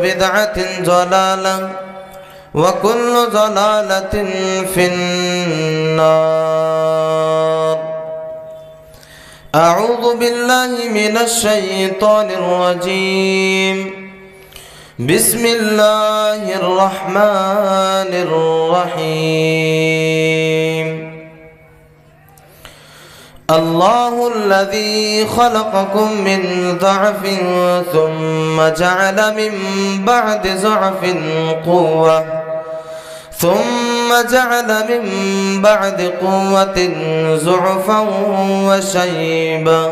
بدعة ضلالة وكل ضلالة في النار. أعوذ بالله من الشيطان الرجيم. بسم الله الرحمن الرحيم. الله الذي خلقكم من ضعف ثم جعل من بعد ضعف قوة ثم جعل من بعد قوة ضعفا وشيبا.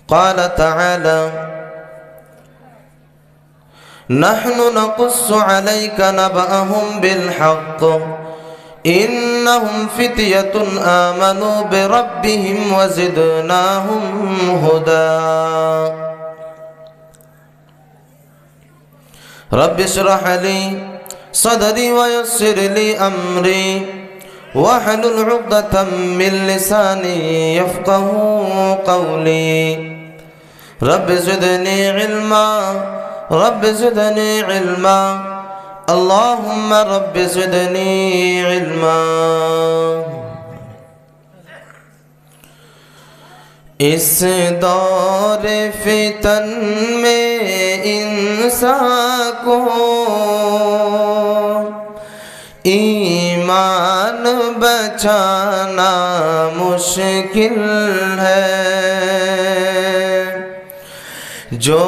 قال تعالى: نحن نقص عليك نبأهم بالحق إنهم فتية آمنوا بربهم وزدناهم هدى. رب اشرح لي صدري ويسر لي أمري واحلل عقدة من لساني يفقه قولي. رب زدني علما رب زدني علما اللهم رب زدني علما. اس دور فتن میں انسان کو ایمان بچانا مشکل ہے. جو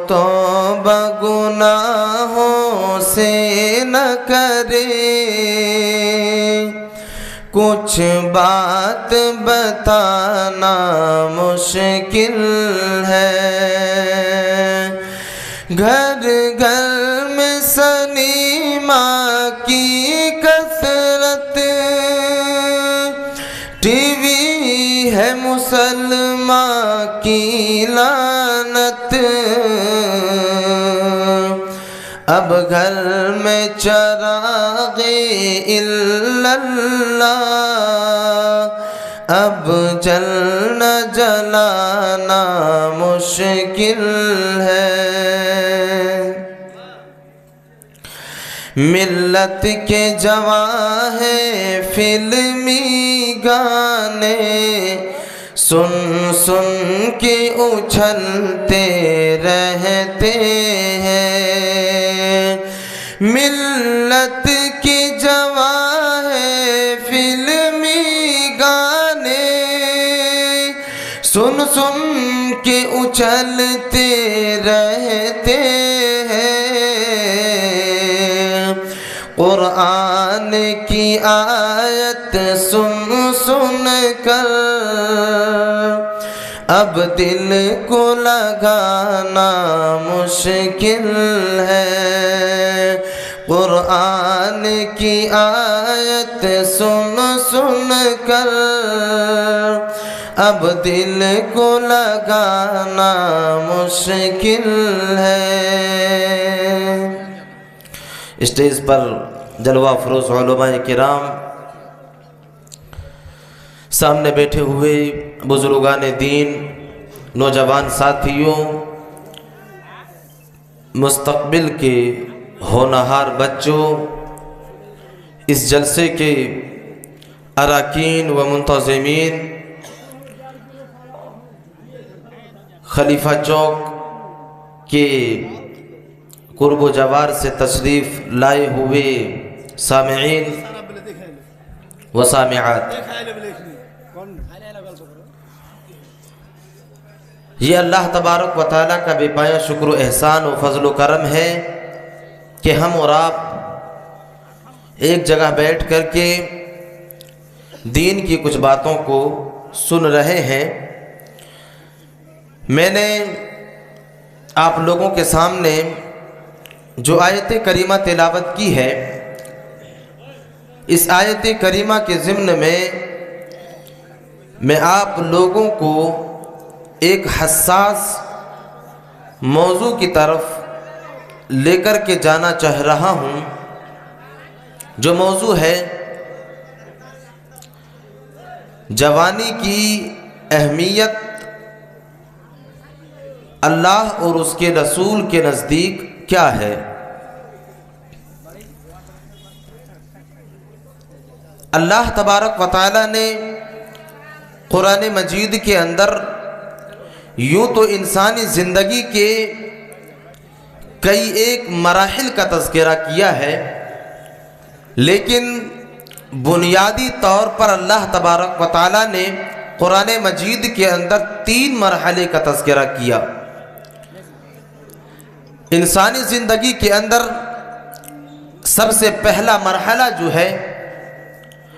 توبہ گناہوں سے نہ کرے کچھ بات بتانا مشکل ہے. گھر گھر میں سنیما کی کثرت ٹی وی ہے مسلمان کی لعنت. اب گھر میں چراغ الا اللہ اب جلنا جلانا مشکل ہے. ملت کے جواں ہیں فلمی گانے سن سن کے اچھلتے رہتے ہیں. ملت کی جواں ہے فلمی گانے سن سن کے اچھلتے رہتے ہیں. قرآن کی آیت سن سن کر اب دل کو لگانا مشکل ہے. قرآن کی آیت سن سن کر اب دل کو لگانا مشکل ہے. اسٹیج پر جلوہ افروز علماء کرام، سامنے بیٹھے ہوئے بزرگان دین، نوجوان ساتھیوں، مستقبل کے ہونہار بچوں، اس جلسے کے اراکین و منتظمین، خلیفہ چوک کے قرب و جوار سے تشریف لائے ہوئے سامعین و سامعات، یہ اللہ تبارک و تعالیٰ کا بے پایا شکر و احسان و فضل و کرم ہے کہ ہم اور آپ ایک جگہ بیٹھ کر کے دین کی کچھ باتوں کو سن رہے ہیں. میں نے آپ لوگوں کے سامنے جو آیت کریمہ تلاوت کی ہے، اس آیت کریمہ کے ضمن میں آپ لوگوں کو ایک حساس موضوع کی طرف لے کر کے جانا چاہ رہا ہوں، جو موضوع ہے جوانی کی اہمیت اللہ اور اس کے رسول کے نزدیک کیا ہے؟ اللہ تبارک و تعالی نے قرآن مجید کے اندر یوں تو انسانی زندگی کے کئی ایک مراحل کا تذکرہ کیا ہے، لیکن بنیادی طور پر اللہ تبارک و تعالی نے قرآن مجید کے اندر 3 مرحلے کا تذکرہ کیا۔ انسانی زندگی کے اندر سب سے پہلا مرحلہ جو ہے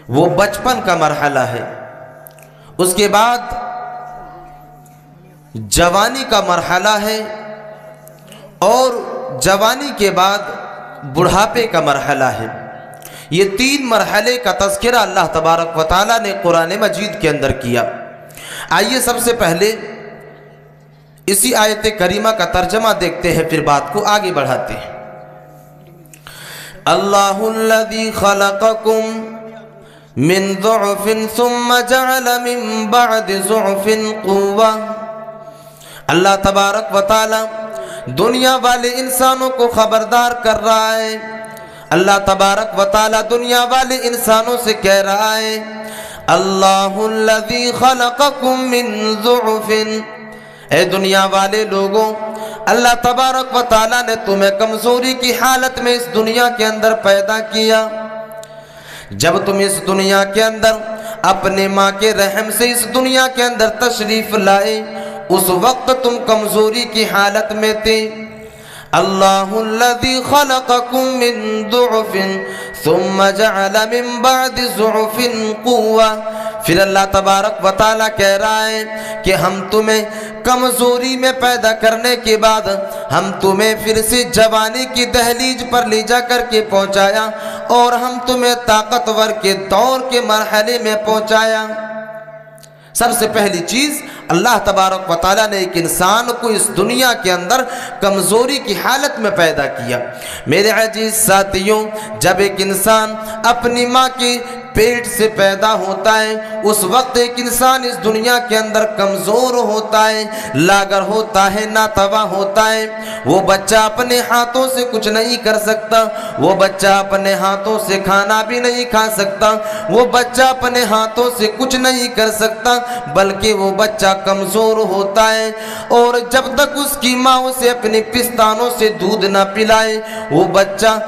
وہ بچپن کا مرحلہ ہے، اس کے بعد جوانی کا مرحلہ ہے، اور جوانی کے بعد بڑھاپے کا مرحلہ ہے۔ یہ 3 مرحلے کا تذکرہ اللہ تبارک و تعالی نے قرآن مجید کے اندر کیا۔ آئیے سب سے پہلے اسی آیت کریمہ کا ترجمہ دیکھتے ہیں، پھر بات کو آگے بڑھاتے ہیں۔ اللہ الذی خلقکم من ضعف ثم جعل من بعد ضعف قوة۔ اللہ تبارک و تعالی دنیا والے انسانوں کو خبردار کر رہا ہے۔ اللہ تبارک و تعالی دنیا والے انسانوں سے کہہ رہا ہے، اللہ الذی خلقکم من ضعف، اے دنیا والے لوگوں، اللہ تبارک و تعالی نے تمہیں کمزوری کی حالت میں اس دنیا کے اندر پیدا کیا۔ جب تم اس دنیا کے اندر اپنے ماں کے رحم سے اس دنیا کے اندر تشریف لائے، اس وقت تم کمزوری کی حالت میں تھے۔ اللہ الذی خلقکم من ضعف ثم جعل من بعد ضعف قوة۔ پھر اللہ تبارک و تعالیٰ کہہ رہا ہے کہ ہم تمہیں کمزوری میں پیدا کرنے کے بعد ہم تمہیں پھر سے جوانی کی دہلیز پر لے جا کر کے پہنچایا، اور ہم تمہیں طاقتور کے دور کے مرحلے میں پہنچایا۔ سب سے پہلی چیز اللہ تبارک و تعالیٰ نے ایک انسان کو اس دنیا کے اندر کمزوری کی حالت میں پیدا کیا۔ میرے عزیز ساتھیوں، جب ایک انسان اپنی ماں کے پیٹ سے پیدا ہوتا ہے، اس وقت ایک انسان اس دنیا کے اندر کمزور ہوتا ہے، لاغر ہوتا ہے، ناتواں ہوتا ہے۔ وہ بچہ اپنے ہاتھوں سے کچھ نہیں کر سکتا، وہ بچہ اپنے ہاتھوں سے کھانا بھی نہیں کھا سکتا، وہ بچہ اپنے ہاتھوں سے کچھ نہیں کر سکتا، بلکہ وہ بچہ کمزور ہوتا ہے، اور جب تک اس کی ماں اسے اپنے پستانوں سے دودھ نہ پلائے، وہ بچہ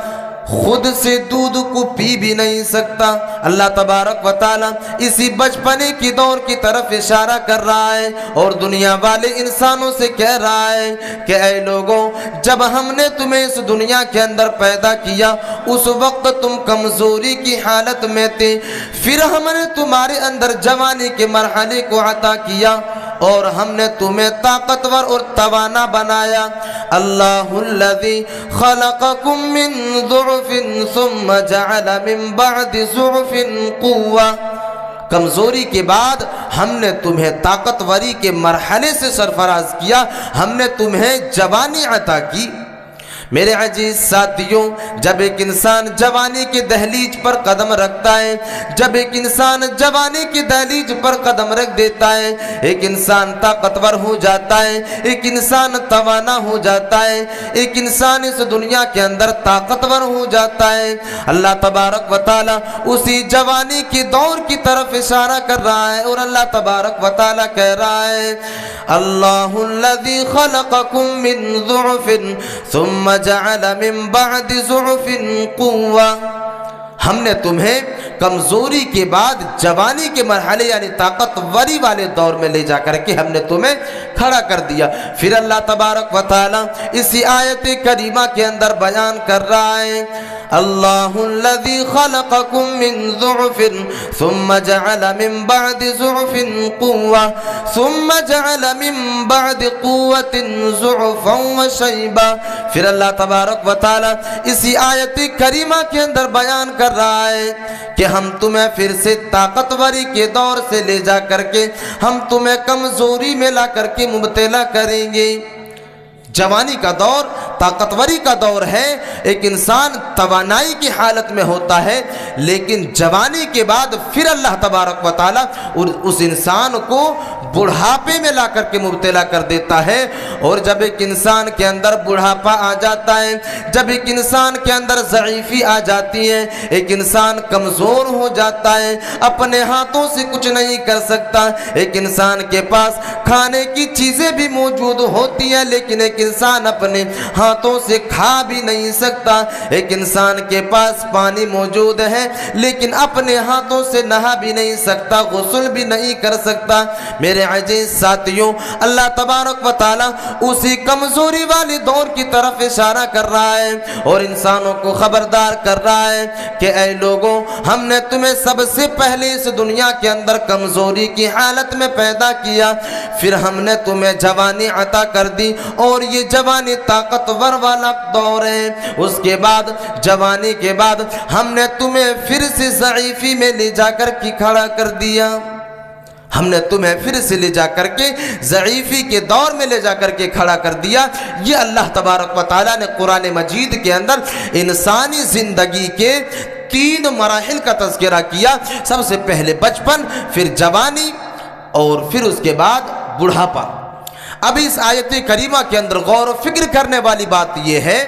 خود سے دودھ کو پی بھی نہیں سکتا۔ اللہ تبارک و تعالیٰ اسی بچپنے کی دور کی طرف اشارہ کر رہا ہے، اور دنیا والے انسانوں سے کہہ رہا ہے کہ اے لوگوں، جب ہم نے تمہیں اس دنیا کے اندر پیدا کیا، اس وقت تم کمزوری کی حالت میں تھے، پھر ہم نے تمہارے اندر جوانی کے مرحلے کو عطا کیا، اور ہم نے تمہیں طاقتور اور توانا بنایا۔ اللہ الذی خلقکم من ضعف ثم جعل من بعد ضعف قوة۔ کمزوری کے بعد ہم نے تمہیں طاقتوری کے مرحلے سے سرفراز کیا، ہم نے تمہیں جوانی عطا کی۔ میرے عزیز ساتھیوں، جب ایک انسان جوانی کی دہلیز پر قدم رکھتا ہے، جب ایک انسان جوانی کی دہلیز پر قدم رکھ دیتا ہے، ایک انسان طاقتور ہو جاتا ہے، ایک انسان توانا ہو جاتا ہے، ایک انسان اس دنیا کے اندر طاقتور ہو جاتا ہے۔ اللہ تبارک و تعالیٰ اسی جوانی کی دور کی طرف اشارہ کر رہا ہے، اور اللہ تبارک و تعالیٰ کہہ رہا ہے، اللہ الذی خلقکم من ضعف ثم جعل من بعد ضعف قوة۔ ہم نے تمہیں کمزوری کے بعد جوانی کے مرحلے یعنی طاقتوری والے دور میں لے جا کر کے ہم نے تمہیں کھڑا کر دیا۔ پھر اللہ تبارک و تعالیٰ اسی آیت کریمہ کے اندر بیان کر رہا ہے، اللہ الذی خلقکم من ضعف ثم جعل من بعد ضعف قوة ثم جعل من بعد قوة ضعفا وشیبا۔ پھر اللہ تبارک و تعالیٰ اسی آیت کریمہ کے اندر بیان کر رہا ہے کہ ہم تمہیں پھر سے طاقتوری کے دور سے لے جا کر کے ہم تمہیں کمزوری میں لا کر کے مبتلا کریں گے۔ جوانی کا دور طاقتوری کا دور ہے، ایک انسان توانائی کی حالت میں ہوتا ہے، لیکن جوانی کے بعد پھر اللہ تبارک و تعالیٰ اس انسان کو بڑھاپے میں لا کر کے مبتلا کر دیتا ہے۔ اور جب ایک انسان کے اندر بڑھاپا آ جاتا ہے، جب ایک انسان کے اندر ضعیفی آ جاتی ہے، ایک انسان کمزور ہو جاتا ہے، اپنے ہاتھوں سے کچھ نہیں کر سکتا، ایک انسان کے پاس کھانے کی چیزیں بھی موجود ہوتی ہیں لیکن ایک انسان اپنے ہاتھوں سے کھا بھی نہیں سکتا، ایک انسان کے پاس پانی موجود ہے لیکن اپنے ہاتھوں سے نہا بھی نہیں سکتا، غسل بھی نہیں کر سکتا۔ میرے عزیز ساتھیوں، اللہ تبارک و تعالیٰ اسی کمزوری والی دور کی طرف اشارہ کر رہا ہے اور انسانوں کو خبردار کر رہا ہے کہ اے لوگوں، ہم نے تمہیں سب سے پہلے اس دنیا کے اندر کمزوری کی حالت میں پیدا کیا، پھر ہم نے تمہیں جوانی عطا کر دی اور یہ جوانی طاقتور والا دور ہے۔ اس کے بعد جوانی کے بعد ہم نے تمہیں پھر سے ضعیفی میں لے جا کر کے کھڑا کر دیا، ہم نے تمہیں پھر سے لے جا کر کے ضعیفی کے دور میں لے جا کر کے کھڑا کر دیا۔ یہ اللہ تبارک و تعالیٰ نے قرآن مجید کے اندر انسانی زندگی کے 3 مراحل کا تذکرہ کیا، سب سے پہلے بچپن، پھر جوانی اور پھر اس کے بعد بڑھاپا۔ اب اس آیت کریمہ کے اندر غور و فکر کرنے والی بات یہ ہے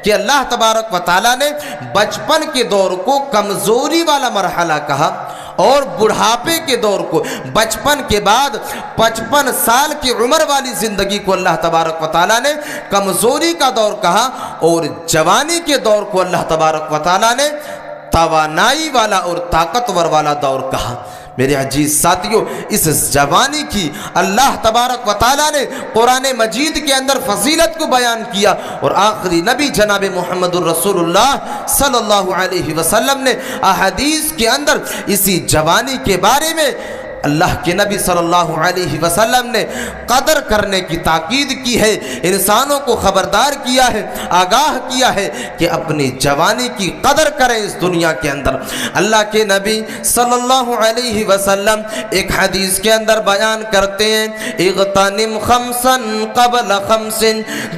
کہ اللہ تبارک و تعالیٰ نے بچپن کے دور کو کمزوری والا مرحلہ کہا اور بڑھاپے کے دور کو، بچپن کے بعد 55 سال کی عمر والی زندگی کو اللہ تبارک و تعالیٰ نے کمزوری کا دور کہا اور جوانی کے دور کو اللہ تبارک و تعالیٰ نے توانائی والا اور طاقتور والا دور کہا۔ میرے عزیز ساتھیوں، اس جوانی کی اللہ تبارک و تعالیٰ نے قرآن مجید کے اندر فضیلت کو بیان کیا اور آخری نبی جناب محمد الرسول اللہ صلی اللہ علیہ وسلم نے احادیث کے اندر اسی جوانی کے بارے میں اللہ کے نبی صلی اللہ علیہ وسلم نے قدر کرنے کی تاکید کی ہے، انسانوں کو خبردار کیا ہے، آگاہ کیا ہے کہ اپنی جوانی کی قدر کریں اس دنیا کے اندر۔ اللہ کے نبی صلی اللہ علیہ وسلم ایک حدیث کے اندر بیان کرتے ہیں، اغتنم خمسا قبل خمس،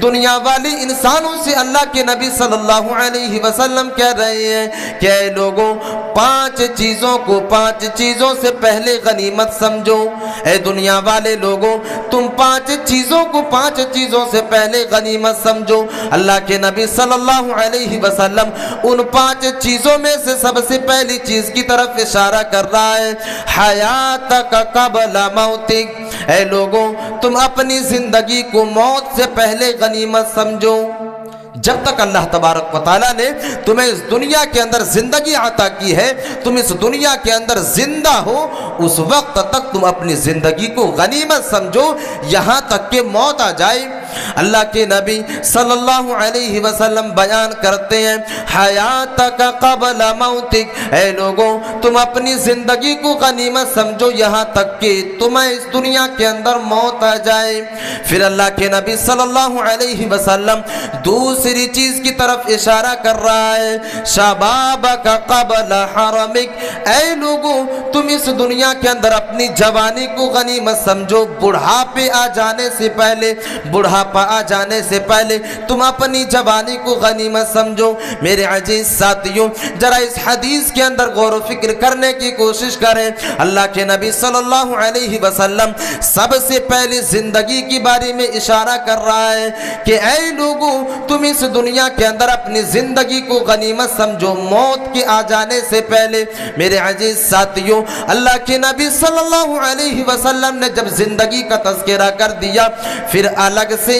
دنیا والی انسانوں سے اللہ کے نبی صلی اللہ علیہ وسلم کہہ رہے ہیں کہ اے لوگوں، 5 چیزوں کو 5 چیزوں سے پہلے غنیمت سمجھو۔ اے دنیا والے لوگوں، تم 5 چیزوں کو 5 چیزوں سے پہلے غنیمت سمجھو۔ اللہ کے نبی صلی اللہ علیہ وسلم ان 5 چیزوں میں سے سب سے پہلی چیز کی طرف اشارہ کر رہا ہے، حیاتک قبل موتک، اے لوگوں تم اپنی زندگی کو موت سے پہلے غنیمت سمجھو۔ جب تک اللہ تبارک و تعالیٰ نے تمہیں اس دنیا کے اندر زندگی عطا کی ہے، تم اس دنیا کے اندر زندہ ہو، اس وقت تک تم اپنی زندگی کو غنیمت سمجھو یہاں تک کہ موت آ جائے۔ اللہ کے نبی صلی اللہ علیہ وسلم بیان کرتے ہیں، حیاتک قبل موتک، اے لوگوں تم اپنی زندگی کو غنیمت سمجھو یہاں تک کہ تمہیں اس دنیا کے اندر موت آ جائے۔ پھر اللہ کے نبی صلی اللہ علیہ وسلم دوسری چیز کی طرف اشارہ کر رہا ہے، شبابک قبل حرمک، اے لوگوں تم اس دنیا کے اندر اپنی جوانی کو غنیمت سمجھو، بڑھاپے آ جانے سے پہلے، بڑھاپا آ جانے سے پہلے تم اپنی جوانی کو غنیمت سمجھو۔ میرے عزیز ساتھیوں، ذرا اس حدیث کے اندر غور و فکر کرنے کی کوشش کریں۔ اللہ کے نبی صلی اللہ علیہ وسلم سب سے پہلے زندگی کے بارے میں اشارہ کر رہا ہے کہ اے لوگوں تم اس دنیا کے اندر اپنی زندگی کو غنیمت سمجھو موت کے آ جانے سے پہلے۔ میرے عزیز ساتھیوں، اللہ کے نبی صلی اللہ علیہ وسلم نے جب زندگی کا تذکرہ کر دیا، پھر الگ سے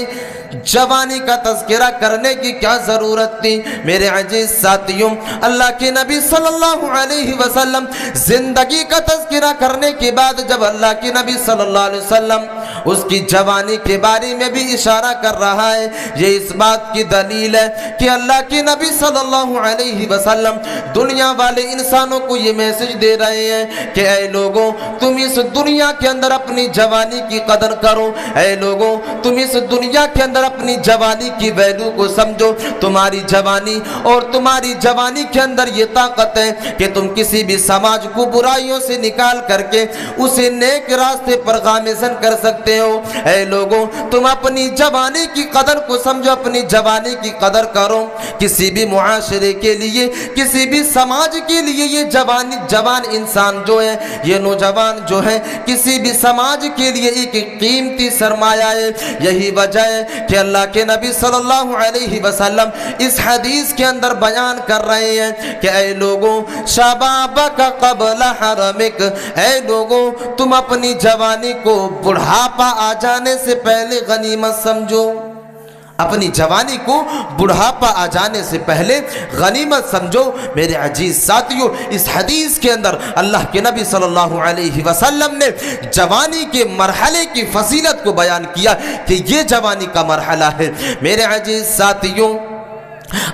جوانی کا تذکرہ کرنے کی کیا ضرورت تھی؟ میرے عزیز ساتھیوں، اللہ کے نبی صلی اللہ علیہ وسلم زندگی کا تذکرہ کرنے کے بعد جب اللہ کے نبی صلی اللہ علیہ وسلم اس کی جوانی کے بارے میں بھی اشارہ کر رہا ہے، یہ اس بات کی دلیل ہے کہ اللہ کے نبی صلی اللہ علیہ وسلم دنیا والے انسانوں کو یہ میسج دے رہے ہیں کہ اے لوگوں تم اس دنیا کے اندر اپنی جوانی کی قدر کرو، اے لوگوں تم اس دنیا کے اندر اپنی جوانی کی ویلیو کو سمجھو۔ تمہاری جوانی اور تمہاری جوانی کے اندر یہ طاقت ہے کہ تم کسی بھی سماج کو برائیوں سے نکال کر کے اسے نیک راستے پر گامزن کر سکتے سمجھتے ہو؟ اے لوگوں تم اپنی جوانی کی قدر کو سمجھو، اپنی جوانی کی قدر کرو۔ کسی بھی معاشرے کے لیے، کسی بھی سماج کے لیے یہ جوان انسان جو ہے، یہ نوجوان جو ہے، کسی بھی سماج کے لیے ایک قیمتی سرمایہ ہے۔ یہی وجہ ہے کہ اللہ کے نبی صلی اللہ علیہ وسلم اس حدیث کے اندر بیان کر رہے ہیں کہ اے لوگوں شبابک قبل حرمک، اے لوگوں تم اپنی جوانی کو بڑھاپا آ جانے سے پہلے غنیمت سمجھو، اپنی جوانی کو بڑھاپا آ جانے سے پہلے غنیمت سمجھو۔ میرے عزیز ساتھیو، اس حدیث کے اندر اللہ کے نبی صلی اللہ علیہ وسلم نے جوانی کے مرحلے کی فضیلت کو بیان کیا کہ یہ جوانی کا مرحلہ ہے۔ میرے عزیز ساتھیو،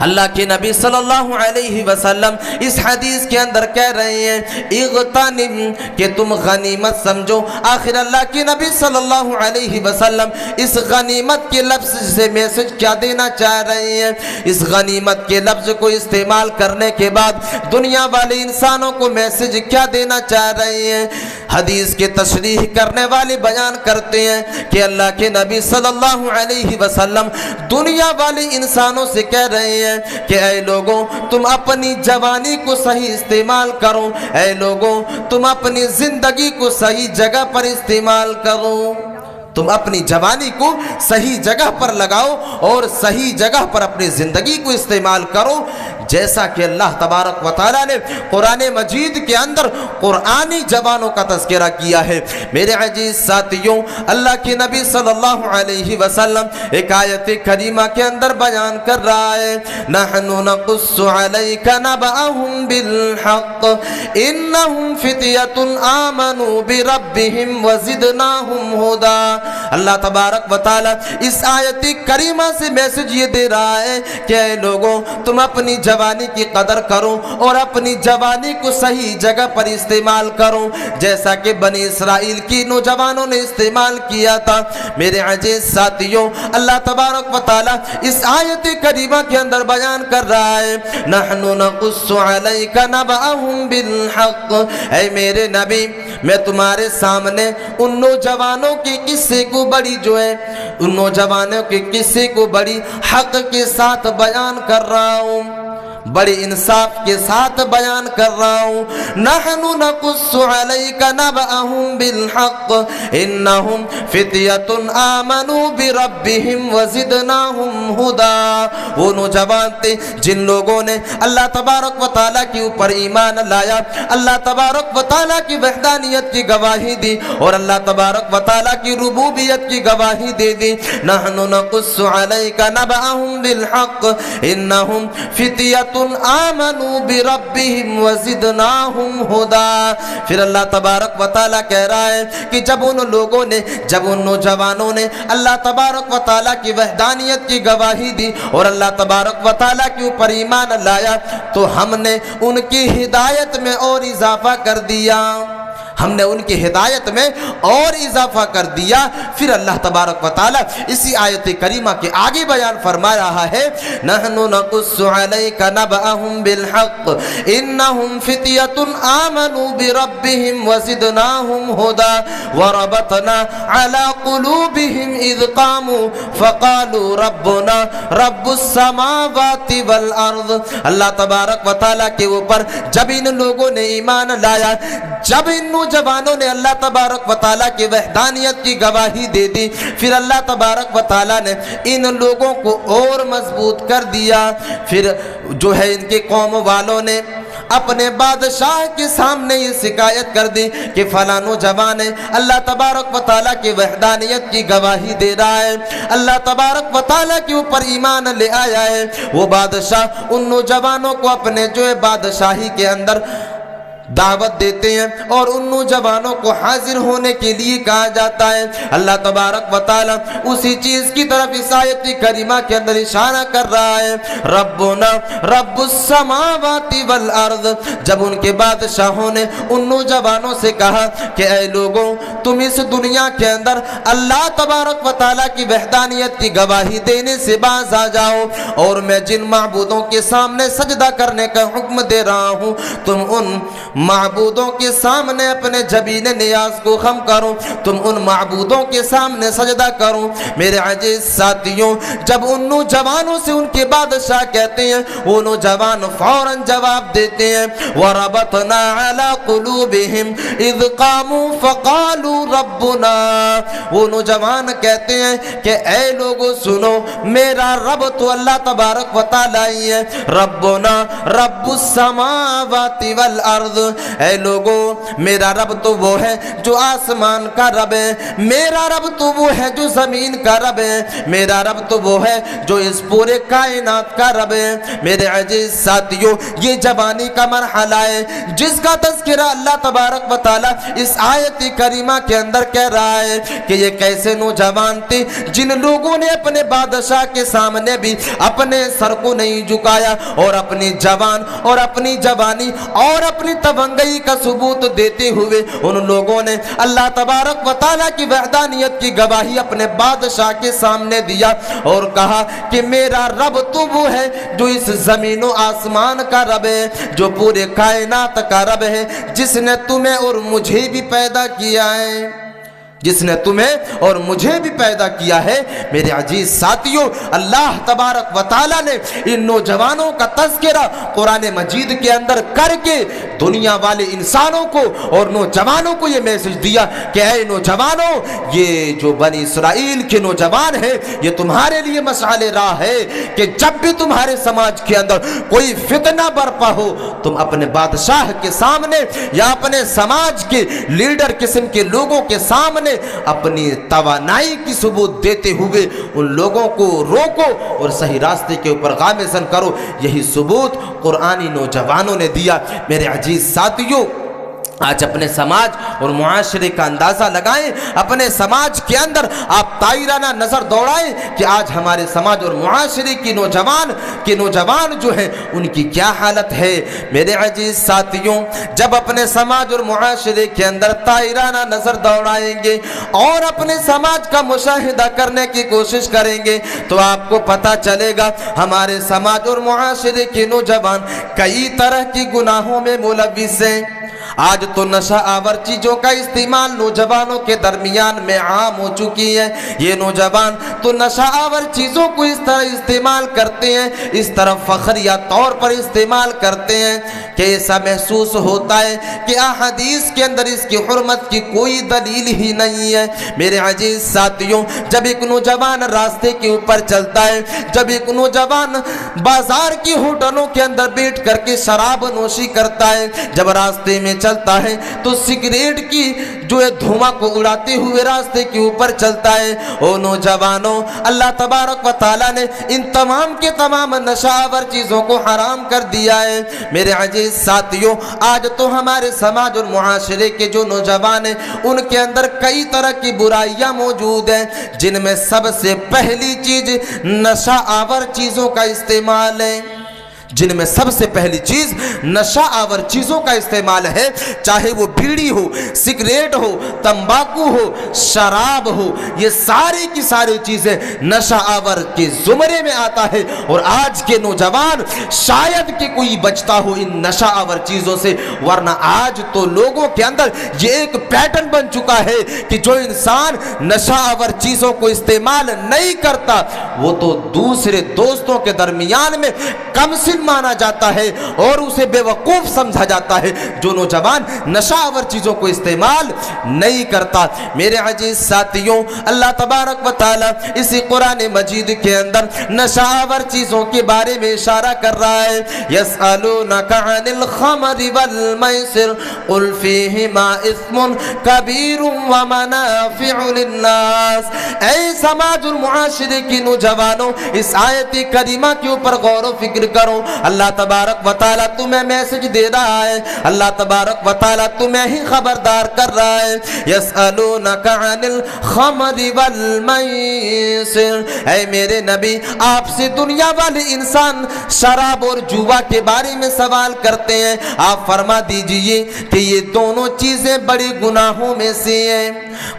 اللہ کے نبی صلی اللہ علیہ وسلم اس حدیث کے اندر کہہ رہے ہیں اغتنم، کہ تم غنیمت سمجھو۔ آخر اللہ کے نبی صلی اللہ علیہ وسلم اس غنیمت کے لفظ سے میسج کیا دینا چاہ رہے ہیں؟ اس غنیمت کے لفظ کو استعمال کرنے کے بعد دنیا والے انسانوں کو میسج کیا دینا چاہ رہے ہیں؟ حدیث کے تشریح کرنے والے بیان کرتے ہیں کہ اللہ کے نبی صلی اللہ علیہ وسلم دنیا والے انسانوں سے کہہ رہے ہیں کہ اے لوگوں تم اپنی جوانی کو صحیح استعمال کرو، اے لوگوں تم اپنی زندگی کو صحیح جگہ پر استعمال کرو، تم اپنی جوانی کو صحیح جگہ پر لگاؤ اور صحیح جگہ پر اپنی زندگی کو استعمال کرو، جیسا کہ اللہ تبارک و تعالیٰ نے قرآن مجید کے اندر قرآنی جوانوں کا تذکرہ کیا ہے۔ میرے عزیز ساتھیوں، اللہ کے نبی صلی اللہ علیہ وسلم ایک آیت کریمہ کے اندر بیان کر رہا ہے نحن نقص علیک نبأہم بالحق انہم فتیۃ آمنوا بربہم وزدناہم ہدی۔ اللہ تبارک و تعالیٰ اس آیت کریمہ سے میسج یہ دے رہا ہے کہ اے لوگوں تم اپنی جوانی کی قدر کرو اور اپنی جوانی کو صحیح جگہ پر استعمال کرو، جیسا کہ بنی اسرائیل کی نوجوانوں نے استعمال کیا تھا۔ میرے عزیز ساتھیوں، اللہ تبارک و تعالیٰ اس آیت کریمہ کے اندر بیان کر رہا ہے نحن نقص علیک نبأہم بالحق، اے میرے نبی میں تمہارے سامنے ان نوجوانوں کے قصے کو بڑی جو ہے ان نوجوانوں کے قصے کو بڑی حق کے ساتھ بیان کر رہا ہوں، بڑے انصاف کے ساتھ بیان کر رہا ہوں۔ نحن نقص علیک نبأہم بالحق انہم فتیۃ آمنوا بربہم وزدناہم ہدی۔ وہ نوجوان تھے جن لوگوں نے اللہ تبارک و تعالیٰ کے اوپر ایمان لایا، اللہ تبارک و تعالیٰ کی وحدانیت کی گواہی دی اور اللہ تبارک و تعالیٰ کی ربوبیت کی گواہی دے دی۔ نحن نقص علیک نبأہم بالحق انہم فتیۃ آمنوا بربہم وزدناہم ہدی۔ پھر اللہ تبارک و تعالیٰ کہہ رہا ہے کہ جب ان لوگوں نے، جب ان نوجوانوں نے اللہ تبارک و تعالیٰ کی وحدانیت کی گواہی دی اور اللہ تبارک و تعالیٰ کے اوپر ایمان لایا تو ہم نے ان کی ہدایت میں اور اضافہ کر دیا، ہم نے ان کی ہدایت میں اور اضافہ کر دیا۔ پھر اللہ تبارک و تعالیٰ اسی آیت کریمہ کے آگے بیان فرما رہا ہے نحن نقص علیک نبأہم بالحق انہم فتیۃ آمنوا بربہم وزدناہم ہدی وربطنا علی قلوبہم اذ قاموا فقالوا ربنا رب السماوات والارض۔ اللہ تبارک و تعالیٰ کے اوپر جب ان لوگوں نے ایمان لایا، جب ان نوجوانوں نے اللہ تبارک و تعالیٰ کی وحدانیت کی گواہی دے دی، پھر اللہ تبارک و تعالیٰ نے ان لوگوں کو اور مضبوط کر دیا۔ پھر جو ہے ان کے قوم والوں نے اپنے بادشاہ کے سامنے یہ شکایت کر دی کہ فلاں نوجوان ہے اللہ تبارک و تعالیٰ کی وحدانیت کی گواہی دے رہا ہے، اللہ تبارک و تعالیٰ کے اوپر ایمان لے آیا ہے۔ وہ بادشاہ ان نوجوانوں کو اپنے جو ہے بادشاہی کے اندر دعوت دیتے ہیں اور ان نوجوانوں کو حاضر ہونے کے لیے کہا جاتا ہے۔ اللہ تبارک و تعالیٰ اسی چیز کی طرف اس آیت کریمہ کے اندر اشارہ کر رہا ہے ربنا رب السماوات والارض۔ جب ان کے بادشاہوں نے ان نوجوانوں سے کہا کہ اے لوگوں تم اس دنیا کے اندر اللہ تبارک و تعالیٰ کی وحدانیت کی گواہی دینے سے باز آ جاؤ اور میں جن معبودوں کے سامنے سجدہ کرنے کا حکم دے رہا ہوں تم ان معبودوں کے سامنے اپنے جبین نیاز کو خم کرو، تم ان معبودوں کے سامنے سجدہ کرو۔ میرے عزیز ساتھیوں، جب ان نوجوانوں سے ان کے بادشاہ کہتے ہیں، وہ نوجوان فوراً جواب دیتے ہیں وَرَبَطْنَا عَلَىٰ قُلُوبِهِمْ اِذْ قَامُوا فَقَالُوا رَبُّنَا۔ وہ نوجوان کہتے ہیں کہ اے لوگو سنو، میرا رب تو اللہ تبارک و تعالیٰ ہی ہے، ربنا رب السماوات والارض۔ اے لوگو، میرا رب تو وہ ہے جو آسمان کا رب ہے، میرا رب تو وہ ہے جو زمین کا رب ہے، میرا رب تو وہ ہے جو اس پورے کائنات کا رب ہے۔ میرے عزیز ساتھیوں، یہ جوانی کا مرحلہ ہے جس کا تذکرہ اللہ تبارک و تعالیٰ اس آیت کریمہ کے اندر کہہ رہا ہے کہ یہ کیسے نوجوان تھے جن لوگوں نے اپنے بادشاہ کے سامنے بھی اپنے سر کو نہیں جھکایا اور اپنی جوان اور اپنی جوانی اور اپنی تبنگئی کا ثبوت دیتے ہوئے ان لوگوں نے اللہ تبارک و تعالیٰ کی وحدانیت کی گواہی اپنے بادشاہ کے سامنے دیا اور کہا کہ میرا رب تو وہ ہے جو اس زمین و آسمان کا رب ہے، جو پورے کائنات کا رب ہے، جس نے تمہیں اور مجھے بھی پیدا کیا ہے، جس نے تمہیں اور مجھے بھی پیدا کیا ہے۔ میرے عزیز ساتھیوں، اللہ تبارک و تعالیٰ نے ان نوجوانوں کا تذکرہ قرآن مجید کے اندر کر کے دنیا والے انسانوں کو اور نوجوانوں کو یہ میسج دیا کہ اے نوجوانوں، یہ جو بنی اسرائیل کے نوجوان ہیں، یہ تمہارے لیے مشعل راہ ہے کہ جب بھی تمہارے سماج کے اندر کوئی فتنہ برپا ہو، تم اپنے بادشاہ کے سامنے یا اپنے سماج کے لیڈر قسم کے لوگوں کے سامنے اپنی توانائی کی ثبوت دیتے ہوئے ان لوگوں کو روکو اور صحیح راستے کے اوپر گامزن کرو۔ یہی ثبوت قرآنی نوجوانوں نے دیا۔ میرے عزیز ساتھیوں، آج اپنے سماج اور معاشرے کا اندازہ لگائیں، اپنے سماج کے اندر آپ تائرانہ نظر دوڑائیں کہ آج ہمارے سماج اور معاشرے کی نوجوان جو ہیں ان کی کیا حالت ہے۔ میرے عزیز ساتھیوں، جب اپنے سماج اور معاشرے کے اندر تائرانہ نظر دوڑائیں گے اور اپنے سماج کا مشاہدہ کرنے کی کوشش کریں گے تو آپ کو پتہ چلے گا ہمارے سماج اور معاشرے کے نوجوان کئی طرح کی گناہوں میں ملوث ہیں۔ آج تو نشہ آور چیزوں کا استعمال نوجوانوں کے درمیان میں عام ہو چکی ہے۔ یہ نوجوان تو نشہ آور چیزوں کو اس طرح استعمال کرتے ہیں، اس طرح فخریہ طور پر استعمال کرتے ہیں کہ ایسا محسوس ہوتا ہے کہ احادیث کے اندر اس کی حرمت کی کوئی دلیل ہی نہیں ہے۔ میرے عزیز ساتھیوں، جب ایک نوجوان راستے کے اوپر چلتا ہے، جب ایک نوجوان بازار کی ہوٹلوں کے اندر بیٹھ کر کے شراب نوشی کرتا ہے، جب راستے میں چلتا ہے تو سگریٹ کی جو ہے دھواں کو اڑاتے ہوئے راستے کے اوپر چلتا ہے، او نوجوانوں، اللہ تبارک و تعالیٰ نے ان تمام کے تمام نشہ آور چیزوں کو حرام کر دیا ہے۔ میرے عزیز ساتھیوں، آج تو ہمارے سماج اور معاشرے کے جو نوجوان ہیں ان کے اندر کئی طرح کی برائیاں موجود ہیں، جن میں سب سے پہلی چیز نشہ آور چیزوں کا استعمال ہے، جن میں سب سے پہلی چیز نشہ آور چیزوں کا استعمال ہے، چاہے وہ بیڑی ہو، سگریٹ ہو، تمباکو ہو، شراب ہو، یہ ساری کی ساری چیزیں نشہ آور کے زمرے میں آتا ہے۔ اور آج کے نوجوان شاید کہ کوئی بچتا ہو ان نشہ آور چیزوں سے، ورنہ آج تو لوگوں کے اندر یہ ایک پیٹرن بن چکا ہے کہ جو انسان نشہ آور چیزوں کو استعمال نہیں کرتا وہ تو دوسرے دوستوں کے درمیان میں کم سن مانا جاتا ہے اور اسے بے وقوف سمجھا جاتا ہے جو نوجوان نشہ آور چیزوں کو استعمال نہیں کرتا۔ میرے عزیز ساتھیوں، اللہ تبارک و تعالی اسی قرآن مجید کے اندر نشہ آور چیزوں کے بارے میں اشارہ کر رہا ہے۔ یسألونک عن الخمر والمیسر قل فیہما اثم کبیر ومنافع للناس۔ اے سماج المعاشرے کی نوجوانوں، اس آیت کریمہ کے اوپر غور و فکر کرو۔ اللہ تبارک و تعالیٰ تمہیں میسج دے رہا ہے، اللہ تبارک و تعالیٰ تمہیں ہی خبردار کر رہا ہے۔ یسألونک عن الخمر والمیسر، اے میرے نبی، آپ سے دنیا والے انسان شراب اور جوا کے بارے میں سوال کرتے ہیں، آپ فرما دیجئے کہ یہ دونوں چیزیں بڑے گناہوں میں سے ہیں۔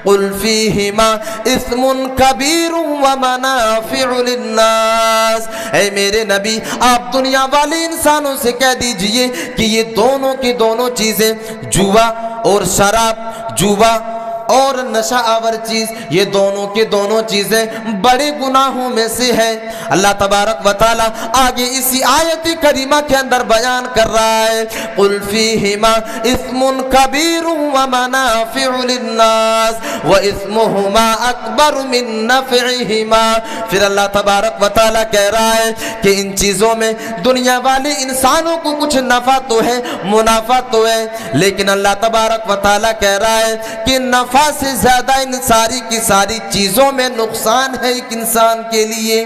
قل فیہما اثم کبیر ومنافع للناس، اے میرے نبی آپ دنیا والے انسانوں سے کہہ دیجئے کہ یہ دونوں کی دونوں چیزیں، جوا اور شراب، جوا اور نشہ آور چیز، یہ دونوں کی دونوں چیزیں بڑے گناہوں میں سے ہے۔ اللہ تبارک و تعالی آگے اسی آیت کریمہ کے اندر بیان کر رہا ہے قل فیہما اثم کبیر ومنافع للناس واثمہما اکبر من نفعہما۔ پھر اللہ تبارک و تعالی کہہ رہا ہے کہ ان چیزوں میں دنیا والے انسانوں کو کچھ نفع تو ہے، منافع تو ہے، لیکن اللہ تبارک و تعالی کہہ رہا ہے کہ نفع سے زیادہ ان ساری کی ساری چیزوں میں نقصان ہے ایک انسان کے لیے۔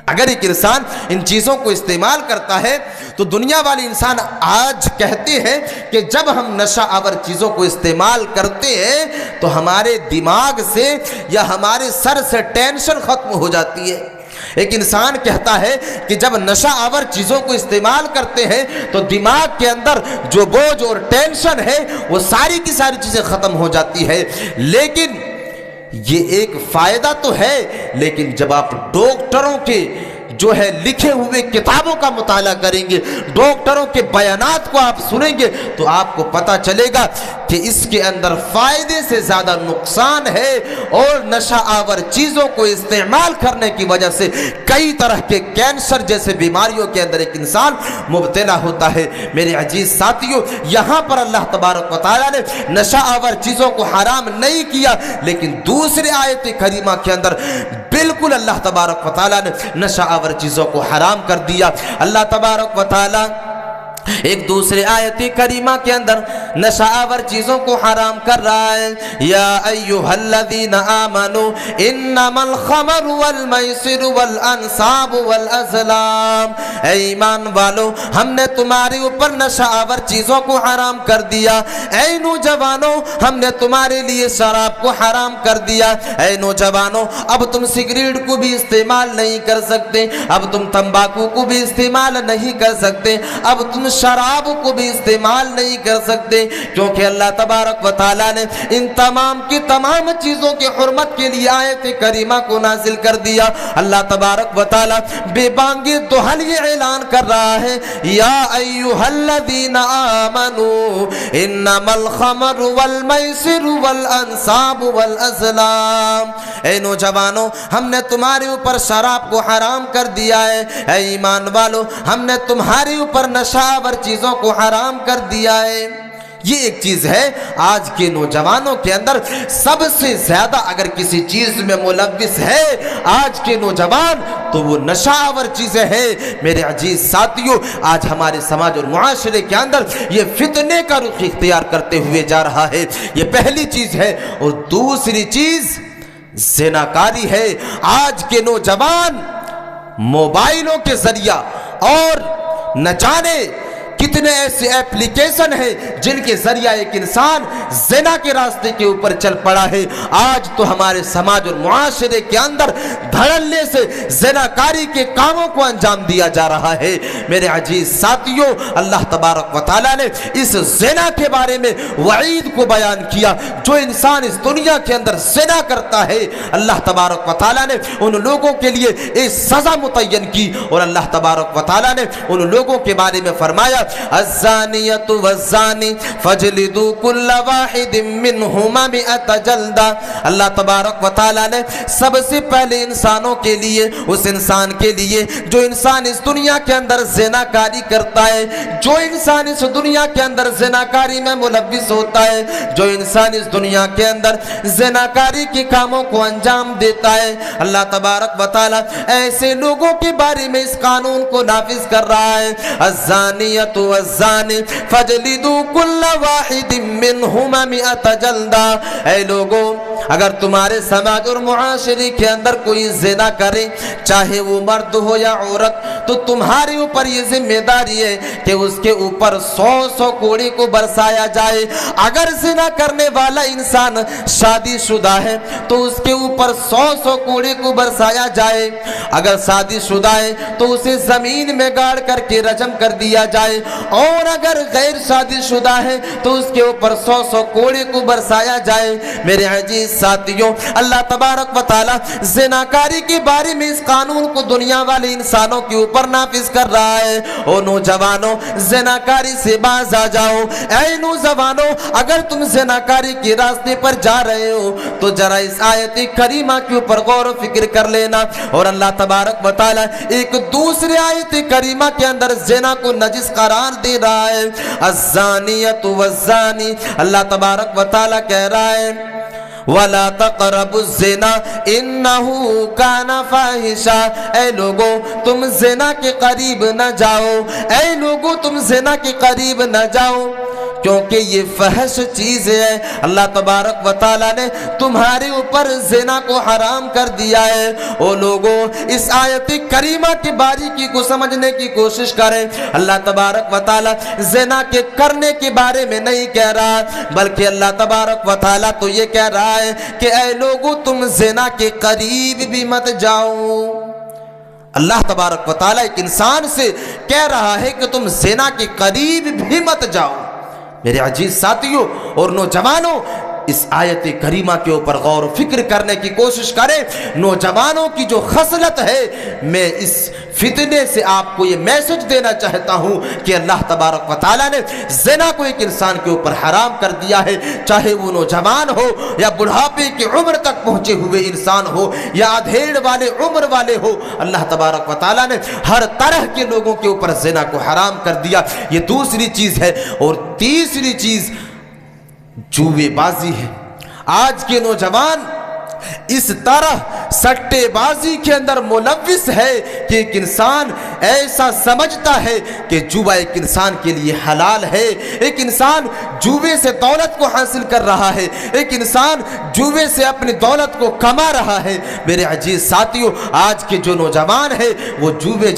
اگر ایک انسان ان چیزوں کو استعمال کرتا ہے تو دنیا والے انسان آج کہتے ہیں کہ جب ہم نشہ آور چیزوں کو استعمال کرتے ہیں تو ہمارے دماغ سے یا ہمارے سر سے ٹینشن ختم ہو جاتی ہے۔ ایک انسان کہتا ہے کہ جب نشہ آور چیزوں کو استعمال کرتے ہیں تو دماغ کے اندر جو بوجھ اور ٹینشن ہے وہ ساری کی ساری چیزیں ختم ہو جاتی ہے۔ لیکن یہ ایک فائدہ تو ہے، لیکن جب آپ ڈاکٹروں کے جو ہے لکھے ہوئے کتابوں کا مطالعہ کریں گے، ڈاکٹروں کے بیانات کو آپ سنیں گے تو آپ کو پتہ چلے گا کہ اس کے اندر فائدے سے زیادہ نقصان ہے، اور نشہ آور چیزوں کو استعمال کرنے کی وجہ سے کئی طرح کے کینسر جیسے بیماریوں کے اندر ایک انسان مبتلا ہوتا ہے۔ میرے عزیز ساتھیوں، یہاں پر اللہ تبارک و تعالیٰ نے نشہ آور چیزوں کو حرام نہیں کیا، لیکن دوسرے آیت کریمہ کے اندر بالکل اللہ تبارک و تعالیٰ نے نشہ آور چیزوں کو حرام کر دیا۔ اللہ تبارک و تعالیٰ ایک دوسرے آیت کریمہ کے اندر نشہ آور چیزوں کو حرام کر رہا ہے، یا ایھا الذین آمنوا انما الخمر والمیسر والانصاب والازلام، اے ایمان والو ہم نے تمہارے اوپر نشہ آور چیزوں کو حرام کر دیا، اے نوجوانوں ہم نے تمہارے لیے شراب کو حرام کر دیا، اے نوجوانوں اب تم سگریٹ کو بھی استعمال نہیں کر سکتے، اب تم تمباکو کو بھی استعمال نہیں کر سکتے، اب تم شراب کو بھی استعمال نہیں کر سکتے، کیونکہ اللہ تبارک و تعالیٰ نے ان تمام کی تمام چیزوں کی حرمت کے لیے آیت کریمہ کو نازل کر دیا۔ اللہ تبارک و تعالیٰ بے بانگی دہل یہ اعلان کر رہا ہے، یا ایھا الذین آمنوا انما الخمر والمیسر والانصاب والازلام، اے نوجوانوں ہم نے تمہارے اوپر شراب کو حرام کر دیا ہے، اے ایمان والو ہم نے تمہارے اوپر نشہ آور چیزوں کو حرام کر دیا ہے۔ یہ ایک چیز ہے آج کے نوجوانوں کے اندر سب سے زیادہ اگر کسی چیز میں ملوث ہے آج کے نوجوان تو وہ نشہ آور چیزیں ہیں۔ میرے عزیز ساتھیوں، آج ہمارے سماج اور معاشرے کے اندر یہ فتنے کا رخ اختیار کرتے ہوئے جا رہا ہے، یہ پہلی چیز ہے۔ اور دوسری چیز زناکاری ہے۔ آج کے نوجوان موبائلوں کے ذریعہ اور نہ جانے کتنے ایسے ایپلیکیشن ہیں جن کے ذریعہ ایک انسان زنا کے راستے کے اوپر چل پڑا ہے۔ آج تو ہمارے سماج اور معاشرے کے اندر دھڑلے سے زناکاری کے کاموں کو انجام دیا جا رہا ہے۔ میرے عزیز ساتھیوں، اللہ تبارک و تعالیٰ نے اس زنا کے بارے میں وعید کو بیان کیا۔ جو انسان اس دنیا کے اندر زنا کرتا ہے اللہ تبارک و تعالیٰ نے ان لوگوں کے لیے ایک سزا متعین کی، اور اللہ تبارک و تعالیٰ نے ان لوگوں کے بارے میں فرمایا الزانیۃ والزانی فاجلدوا کل واحد منہما 100 جلدہ۔ اللہ تبارک و تعالیٰ نے سب سے پہلے انسانوں کے لیے، اس انسان کے لیے جو انسان اس دنیا کے اندر زناکاری کرتا ہے، جو انسان اس دنیا کے اندر زناکاری میں ملوث ہوتا ہے، جو انسان اس دنیا کے اندر زناکاری کے کاموں کو انجام دیتا ہے، اللہ تبارک و تعالیٰ ایسے لوگوں کے بارے میں اس قانون کو نافذ کر رہا ہے، الزانیۃ والزانی فاجلدوا کل واحد منہما 100 جلدہ۔ اے لوگوں، اگر تمہارے سماج اور معاشرے کے اندر کوئی زنا کرے، چاہے وہ مرد ہو یا عورت، تو تمہارے اوپر یہ ذمہ داری ہے کہ اس کے اوپر 100 کوڑے کو برسایا جائے۔ اگر زنا کرنے والا انسان شادی شدہ ہے تو اس کے اوپر 100 کوڑے کو برسایا جائے۔ اگر شادی شدہ ہے تو اسے زمین میں گاڑ کر کے رجم کر دیا جائے، اور اگر غیر شادی شدہ ہے تو اس کے اوپر 100 کوڑے کو برسایا جائے۔ میرے عزیز ساتھیوں، اللہ تبارک و تعالی زناکاری کے بارے میں اس قانون کو دنیا والے انسانوں کے اوپر نافذ کر رہا ہے۔ او نوجوانوں، زناکاری سے باز آ جاؤ۔ اے نوجوانوں، اگر تم زناکاری کے راستے پر جا رہے ہو تو ذرا اس آیت کریمہ کے اوپر غور و فکر کر لینا۔ اور اللہ تبارک و تعالی ایک دوسرے آیت کریمہ کے اندر زنا کو نجس قرار دے رہا ہے۔ الزانیۃ والزانی، اللہ تبارک و تعالی کہہ رہا ہے وَلَا تَقْرَبُوا الزِّنَا إِنَّهُ كَانَ فَاحِشًا۔ اے لوگو تم زنا کے قریب نہ جاؤ، اے لوگو تم زنا کے قریب نہ جاؤ، کیونکہ یہ فحش چیز ہے۔ اللہ تبارک و تعالی نے تمہارے اوپر زنا کو حرام کر دیا ہے۔ او لوگو، اس آیت کریمہ کی باریکی کو سمجھنے کی کوشش کریں۔ اللہ تبارک و تعالی زنا کے کرنے کے بارے میں نہیں کہہ رہا، بلکہ اللہ تبارک و تعالی تو یہ کہہ رہا ہے کہ اے لوگو تم زنا کے قریب بھی مت جاؤ۔ اللہ تبارک و تعالی ایک انسان سے کہہ رہا ہے کہ تم زنا کے قریب بھی مت جاؤ۔ میرے عزیز ساتھیوں اور نوجوانوں، اس آیت کریمہ کے اوپر غور و فکر کرنے کی کوشش کریں۔ نوجوانوں کی جو خصلت ہے، میں اس فتنے سے آپ کو یہ میسج دینا چاہتا ہوں کہ اللہ تبارک و تعالیٰ نے زنا کو ایک انسان کے اوپر حرام کر دیا ہے، چاہے وہ نوجوان ہو یا بڑھاپے کی عمر تک پہنچے ہوئے انسان ہو یا ادھیڑ والے عمر والے ہو۔ اللہ تبارک و تعالیٰ نے ہر طرح کے لوگوں کے اوپر زنا کو حرام کر دیا۔ یہ دوسری چیز ہے۔ اور تیسری چیز جوے بازی ہے۔ آج کے نوجوان اس طرح سٹے بازی کے اندر ملوث ہے کہ ایک انسان ایسا سمجھتا ہے کہ جوا ایک انسان کے لیے حلال ہے، ایک انسان جوے سے دولت کو حاصل کر رہا ہے، ایک انسان جوے سے اپنی دولت کو کما رہا ہے۔ میرے عزیز ساتھیوں، آج کے جو نوجوان ہے وہ جوے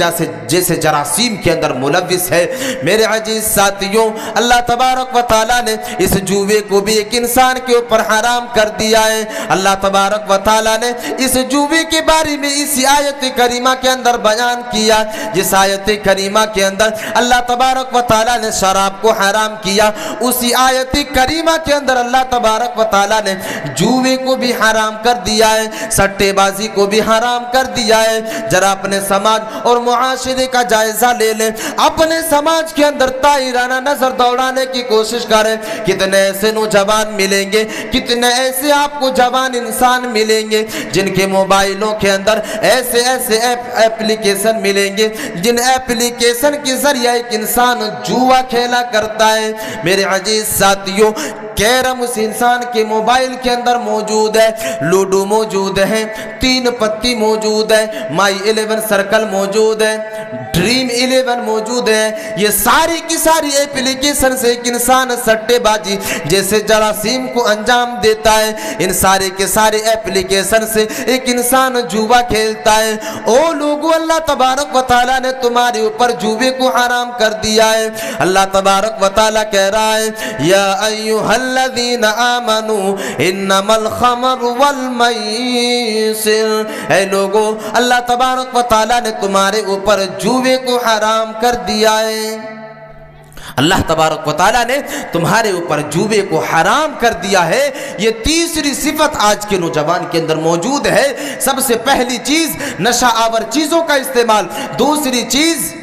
جیسے جراثیم کے اندر ملوث ہے۔ میرے عزیز ساتھیوں، اللہ تبارک و تعالیٰ نے اس جوے کو بھی ایک انسان کے اوپر حرام کر دیا ہے۔ اللہ تبارک و تعالیٰ نے اس جوے کے بارے میں اسی آیت کریمہ کے اندر بیان کیا، جس آیت کریمہ کے اندر اللہ تبارک و تعالیٰ نے شراب کو حرام کیا، اسی آیت کریمہ کے اندر اللہ تبارک و تعالیٰ نے جوے کو بھی حرام کر دیا ہے، سٹے بازی کو بھی حرام کر دیا ہے۔ ذرا اپنے سماج اور معاشرے کا جائزہ لے لیں، اپنے سماج کے اندر طاہرانہ نظر دوڑانے کی کوشش کریں۔ کتنے ایسے نوجوان ملیں گے، کتنے ایسے آپ کو جوان انسان ملیں گے جن کے موبائلوں کے اندر ایسے ایپلیکیشن ملیں گے جن ایپلیکیشن کے ذریعے ایک انسان جوا کھیلا کرتا ہے۔ میرے عزیز ساتھیوں، کیرم اس انسان کے موبائل کے اندر موجود ہے، لوڈو موجود ہے، 3 پتی موجود ہے، مائی 11 سرکل موجود ہے، ڈریم 11 موجود ہے۔ یہ ساری کی ساری ایپلیکیشن سے ایک انسان سٹے بازی جیسے جراثیم کو انجام دیتا ہے۔ ان سارے کے سارے ایپلیکیشن سے ایک انسان جوا کھیلتا ہے۔ او لوگو، اللہ تبارک و تعالیٰ نے تمہارے اوپر جوے کو حرام کر دیا ہے۔ اللہ تبارک و تعالیٰ کہہ رہا ہے یا ایھا الذین آمنوا انما الخمر والمیسر۔ اے لوگو، اللہ تبارک و تعالیٰ نے تمہارے اوپر جوے کو حرام کر دیا ہے۔ اللہ تبارک و تعالیٰ نے تمہارے اوپر جوے کو حرام کر دیا ہے۔ یہ تیسری صفت آج کے نوجوان کے اندر موجود ہے۔ سب سے پہلی چیز نشہ آور چیزوں کا استعمال، دوسری چیز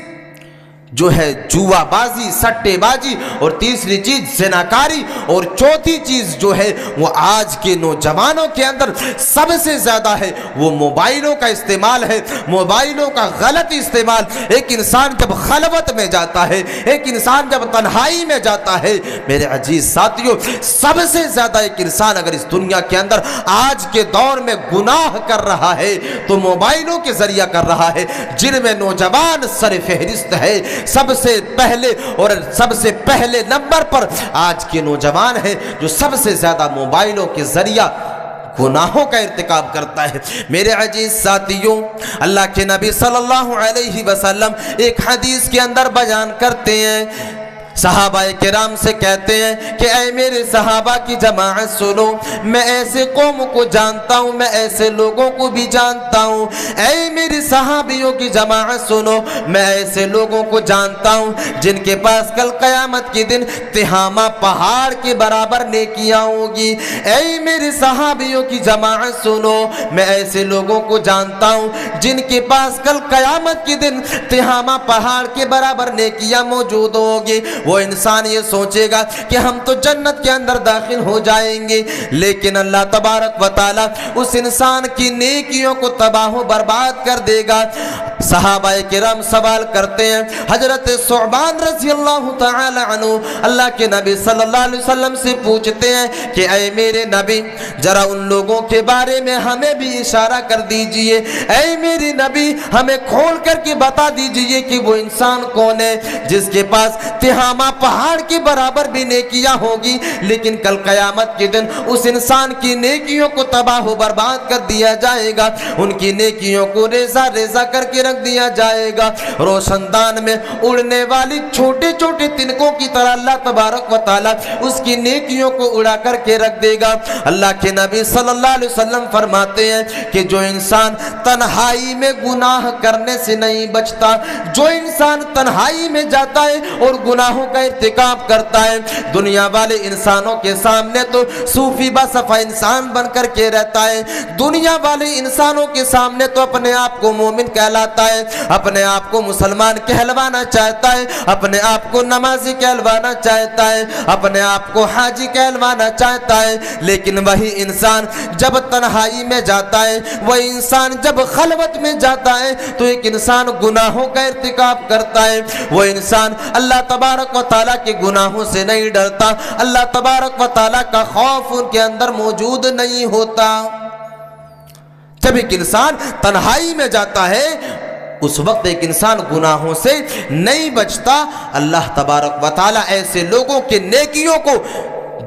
جو ہے جوا بازی، سٹے بازی، اور تیسری چیز زناکاری، اور چوتھی چیز جو ہے وہ آج کے نوجوانوں کے اندر سب سے زیادہ ہے وہ موبائلوں کا استعمال ہے، موبائلوں کا غلط استعمال۔ ایک انسان جب خلوت میں جاتا ہے، ایک انسان جب تنہائی میں جاتا ہے، میرے عزیز ساتھیوں، سب سے زیادہ ایک انسان اگر اس دنیا کے اندر آج کے دور میں گناہ کر رہا ہے تو موبائلوں کے ذریعہ کر رہا ہے، جن میں نوجوان سر فہرست ہے۔ سب سے پہلے نمبر پر آج کے نوجوان ہیں جو سب سے زیادہ موبائلوں کے ذریعہ گناہوں کا ارتکاب کرتا ہے۔ میرے عزیز ساتھیوں، اللہ کے نبی صلی اللہ علیہ وسلم ایک حدیث کے اندر بیان کرتے ہیں، صحابہ کرام سے کہتے ہیں کہ اے میرے صحابہ کی جماعت سنو، میں ایسے قوم کو جانتا ہوں، میں ایسے لوگوں کو بھی جانتا ہوں۔ اے میرے صحابیوں کی جماعت سنو، میں ایسے لوگوں کو جانتا ہوں جن کے پاس کل قیامت کے دن تہامہ پہاڑ کے برابر نیکیاں ہوگی۔ اے میرے صحابیوں کی جماعت سنو، میں ایسے لوگوں کو جانتا ہوں جن کے پاس کل قیامت کے دن تہامہ پہاڑ کے برابر نیکیاں موجود ہوگی۔ وہ انسان یہ سوچے گا کہ ہم تو جنت کے اندر داخل ہو جائیں گے، لیکن اللہ تبارک و تعالی اس انسان کی نیکیوں کو تباہ و برباد کر دے گا۔ صحابہ کرام سوال کرتے ہیں، حضرت ثعبان رضی اللہ تعالی عنہ اللہ کے نبی صلی اللہ علیہ وسلم سے پوچھتے ہیں کہ اے میرے نبی، ذرا ان لوگوں کے بارے میں ہمیں بھی اشارہ کر دیجئے، اے میرے نبی ہمیں کھول کر کے بتا دیجئے کہ وہ انسان کون ہے جس کے پاس تہامہ پہاڑ کے برابر بھی نیکیاں ہوگی، لیکن کل قیامت کے دن اس انسان کی نیکیوں کو تباہ و برباد کر دیا جائے گا، ان کی نیکیوں کو ریزہ ریزہ کر کے رکھ دیا جائے گا، روشن دان میں اڑنے والی چھوٹے چھوٹے تنکوں کی طرح اللہ تبارک و تعالی اس کی نیکیوں کو اڑا کر کے رکھ دے گا۔ اللہ کے نبی صلی اللہ علیہ وسلم فرماتے ہیں کہ جو انسان تنہائی میں گناہ کرنے سے نہیں بچتا، جو انسان تنہائی میں جاتا ہے اور گناہوں کا ارتکاب کرتا ہے، دنیا والے انسانوں کے سامنے تو صوفی باصفا انسان بن کر کے رہتا ہے، دنیا والے انسانوں کے سامنے تو اپنے آپ کو مومن کہلاتا ہے، اپنے آپ کو مسلمان کہلوانا چاہتا ہے، اپنے آپ کو نمازی کہلوانا چاہتا ہے، اپنے آپ کو حاجی کہلوانا چاہتا ہے، لیکن وہی انسان جب تنہائی میں جاتا ہے، وہ انسان جب خلوت میں جاتا ہے تو ایک انسان گناہوں کا ارتکاب کرتا ہے، وہ انسان اللہ تبارک و تعالیٰ کے گناہوں سے نہیں ڈرتا، اللہ تبارک و تعالیٰ کا خوف ان کے اندر موجود نہیں ہوتا۔ جب ایک انسان تنہائی میں جاتا ہے اس وقت ایک انسان گناہوں سے نہیں بچتا۔ اللہ تبارک و تعالیٰ ایسے لوگوں کے نیکیوں کو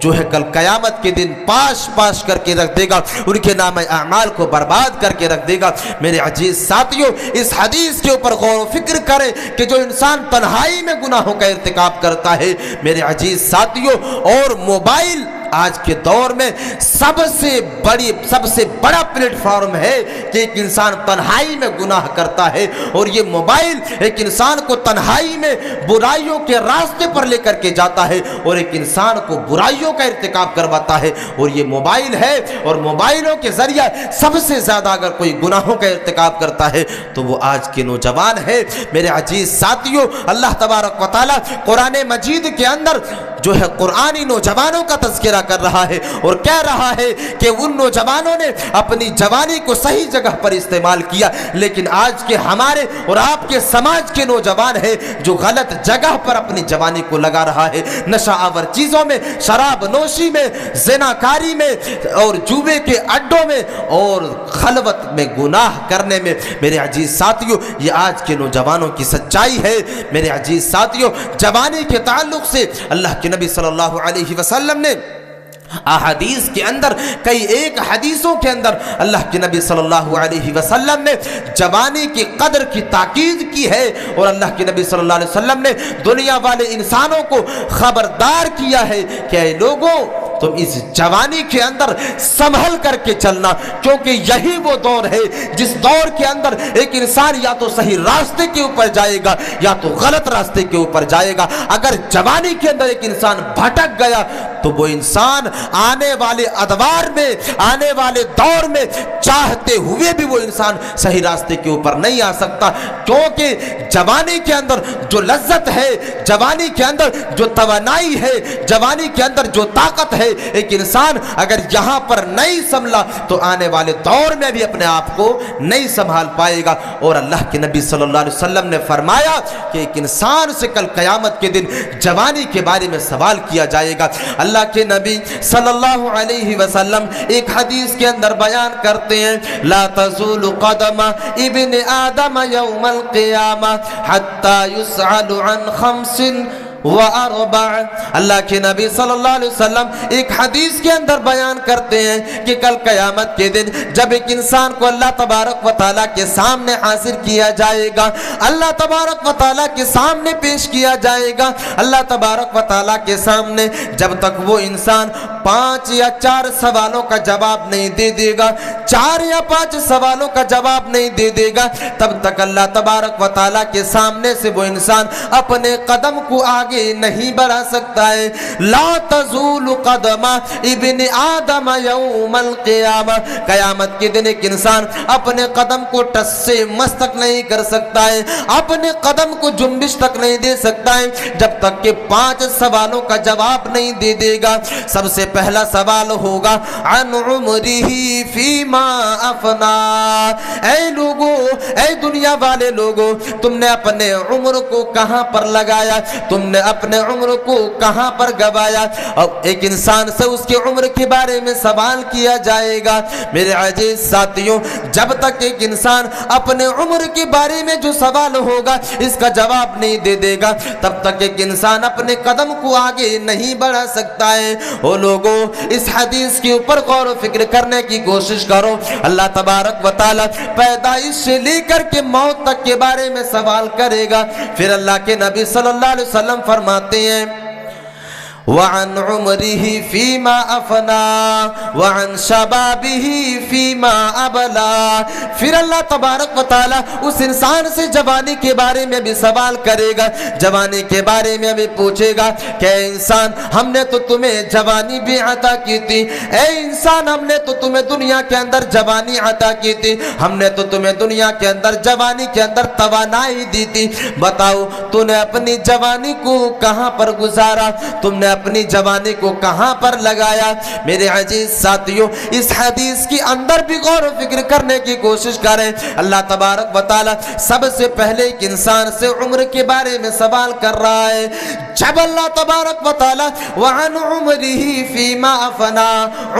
جو ہے کل قیامت کے دن پاش پاش کر کے رکھ دے گا، ان کے نام اعمال کو برباد کر کے رکھ دے گا۔ میرے عزیز ساتھیوں، اس حدیث کے اوپر غور و فکر کریں کہ جو انسان تنہائی میں گناہوں کا ارتکاب کرتا ہے، میرے عزیز ساتھیوں، اور موبائل آج کے دور میں سب سے بڑا پلیٹ فارم ہے کہ ایک انسان تنہائی میں گناہ کرتا ہے، اور یہ موبائل ایک انسان کو تنہائی میں برائیوں کے راستے پر لے کر کے جاتا ہے اور ایک انسان کو برائیوں کا ارتکاب کرواتا ہے، اور یہ موبائل ہے، اور موبائلوں کے ذریعہ سب سے زیادہ اگر کوئی گناہوں کا ارتکاب کرتا ہے تو وہ آج کے نوجوان ہے۔ میرے عزیز ساتھیوں، اللہ تبارک و تعالیٰ قرآن مجید کے اندر جو ہے قرآنی نوجوانوں کا تذکرہ کر رہا ہے اور کہہ رہا ہے کہ ان نوجوانوں نے اپنی جوانی کو صحیح جگہ پر استعمال کیا، لیکن آج کے ہمارے اور آپ کے سماج کے نوجوان ہیں جو غلط جگہ پر اپنی جوانی کو لگا رہا ہے، نشہ آور چیزوں میں، شراب نوشی میں، زناکاری میں، اور جوے کے اڈوں میں، اور خلوت میں گناہ کرنے میں۔ میرے عزیز ساتھیوں، یہ آج کے نوجوانوں کی سچائی ہے۔ میرے عزیز ساتھیوں، جوانی کے تعلق سے اللہ کے نبی صلی اللہ علیہ وسلم نے احادیث کے اندر کئی ایک حدیثوں کے اندر اللہ کے نبی صلی اللہ علیہ وسلم نے جوانی کی قدر کی تاکید کی ہے، اور اللہ کے نبی صلی اللہ علیہ وسلم نے دنیا والے انسانوں کو خبردار کیا ہے کہ اے لوگوں، تم اس جوانی کے اندر سنبھل کر کے چلنا، کیونکہ یہی وہ دور ہے جس دور کے اندر ایک انسان یا تو صحیح راستے کے اوپر جائے گا یا تو غلط راستے کے اوپر جائے گا۔ اگر جوانی کے اندر ایک انسان بھٹک گیا تو وہ انسان آنے والے ادوار میں، آنے والے دور میں چاہتے ہوئے بھی وہ انسان صحیح راستے کے اوپر نہیں آ سکتا، کیونکہ جوانی کے اندر جو لذت ہے، جوانی کے اندر جو توانائی ہے، جوانی کے اندر جو طاقت ہے، ایک انسان اگر یہاں پر نہیں سنبھلا تو آنے والے دور میں بھی اپنے آپ کو نہیں سنبھال پائے گا۔ اور اللہ کے نبی صلی اللہ علیہ وسلم نے فرمایا کہ ایک انسان سے کل قیامت کے دن جوانی کے بارے میں سوال کیا جائے گا۔ اللہ کے نبی صلی اللہ علیہ وسلم ایک حدیث کے اندر بیان کرتے ہیں، لا تزول قدم ابن آدم یوم القیامہ حتی یسأل عن خمس اللہ کے نبی صلی اللہ علیہ وسلم ایک حدیث کے اندر بیان کرتے ہیں کہ کل قیامت کے دن جب ایک انسان کو اللہ تبارک و تعالیٰ کے سامنے حاضر کیا جائے گا، اللہ تبارک و تعالیٰ کے سامنے پیش کیا جائے گا، اللہ تبارک و تعالیٰ کے سامنے جب تک وہ انسان 5 یا 4 سوالوں کا جواب نہیں دے دے گا، 4 یا 5 سوالوں کا جواب نہیں دے دے گا، تب تک اللہ تبارک و تعالیٰ کے سامنے سے وہ انسان اپنے قدم کو آگے نہیں بڑھا سکتا ہے۔ لا تزول قدم ابن آدم یوم القیامہ، قیامت کے دن ایک انسان اپنے قدم کو ٹس سے مس تک نہیں کر سکتا ہے، اپنے قدم کو جنبش تک نہیں دے سکتا ہے جب تک کہ 5 سوالوں کا جواب نہیں دے دے گا۔ سب سے پہلا سوال ہوگا عن عمرہ فیما افنا، اے لوگو، اے دنیا والے لوگو، تم نے اپنے عمر کو کہاں پر لگایا، تم نے اپنے عمر کو کہاں پر گوایا۔ اور ایک انسان سے اس کی عمر کے بارے میں سوال کیا جائے گا۔ میرے عزیز ساتھیوں، جب تک ایک انسان اپنے عمر کے بارے میں جو سوال ہوگا اس کا جواب نہیں دے دے گا، تب تک ایک انسان اپنے قدم کو آگے نہیں بڑھا سکتا ہے۔ او لوگوں، اس حدیث کے اوپر غور و فکر کرنے کی کوشش کرو۔ اللہ تبارک و تعالی پیدائش سے لے کر کے موت تک کے بارے میں سوال کرے گا۔ پھر اللہ کے نبی صلی اللہ علیہ وسلم فرماتے ہیں وعن عمره فيما افنا وعن شبابه فيما ابلا، پھر اللہ تبارک و تعالی اس انسان سے جوانی کے بارے میں بھی سوال کرے گا، جوانی کے بارے میں بھی پوچھے گا کہ اے انسان، ہم نے تو تمہیں جوانی بھی عطا کی تھی، اے انسان، ہم نے تو تمہیں دنیا کے اندر جوانی عطا کی تھی، ہم نے تو تمہیں دنیا کے اندر جوانی کے اندر توانائی دی تھی، بتاؤ تو نے اپنی جوانی کو کہاں پر گزارا، تم نے اپنی جوانی کو کہاں پر لگایا۔ میرے عزیز ساتھیوں، اس حدیث کے اندر بھی غور و فکر کرنے کی کوشش کریں۔ اللہ تبارک و تعالی سب سے پہلے ایک انسان سے عمر کے بارے میں سوال کر رہا ہے۔ جب اللہ تبارک و تعالی وعن عمرہ فیما افنا،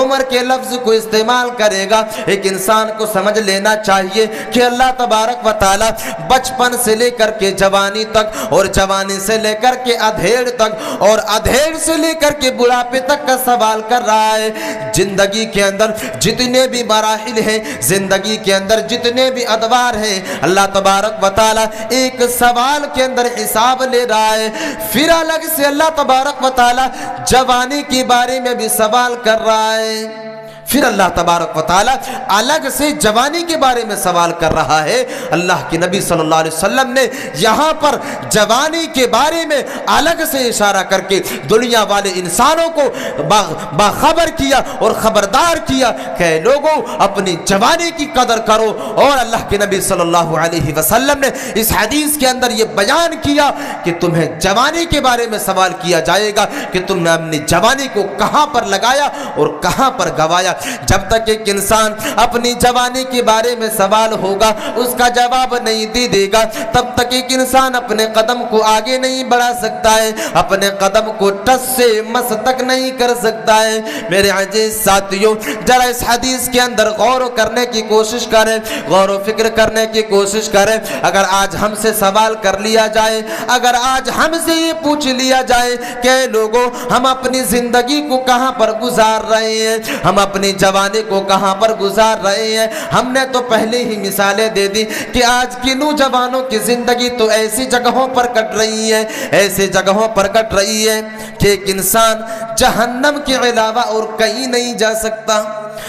عمر کے لفظ کو استعمال کرے گا، ایک انسان کو سمجھ لینا چاہیے کہ اللہ تبارک و تعالی بچپن سے لے کر کے جوانی تک، اور جوانی سے لے کر کے ادھیڑ تک، اور ادھیڑ سے لے کر کے بڑھاپے تک کا سوال کر رہا ہے۔ زندگی کے اندر جتنے بھی مراحل ہیں، زندگی کے اندر جتنے بھی ادوار ہیں، اللہ تبارک و تعالی ایک سوال کے اندر حساب لے رہا ہے۔ پھر الگ سے اللہ تبارک و تعالی جوانی کے بارے میں بھی سوال کر رہا ہے۔ پھر اللہ تبارک و تعالی الگ سے جوانی کے بارے میں سوال کر رہا ہے۔ اللہ کے نبی صلی اللہ علیہ وسلم نے یہاں پر جوانی کے بارے میں الگ سے اشارہ کر کے دنیا والے انسانوں کو باخبر کیا اور خبردار کیا کہ لوگوں، اپنی جوانی کی قدر کرو۔ اور اللہ کے نبی صلی اللہ علیہ وسلم نے اس حدیث کے اندر یہ بیان کیا کہ تمہیں جوانی کے بارے میں سوال کیا جائے گا کہ تم نے اپنی جوانی کو کہاں پر لگایا اور کہاں پر گوایا۔ جب تک ایک انسان اپنی جوانی کے بارے میں سوال ہوگا اس کا جواب نہیں دے گا، تب تک ایک انسان اپنے قدم کو آگے نہیں بڑھا سکتا ہے، اپنے قدم کو ٹس سے مس تک نہیں کر سکتا ہے۔ میرے عزیز ساتھیوں، ذرا اس حدیث کے اندر غور کرنے کی کوشش کریں، غور و فکر کرنے کی کوشش کریں۔ اگر آج ہم سے سوال کر لیا جائے، اگر آج ہم سے یہ پوچھ لیا جائے کہ لوگوں، ہم اپنی زندگی کو کہاں پر گزار رہے ہیں، ہم اپنی جوانی کو کہاں پر گزار رہے ہیں، ہم نے تو پہلے ہی مثالیں دے دی کہ آج کی نوجوانوں کی زندگی تو ایسی جگہوں پر کٹ رہی ہے، ایسی جگہوں پر کٹ رہی ہے کہ ایک انسان جہنم کے علاوہ اور کہیں نہیں جا سکتا۔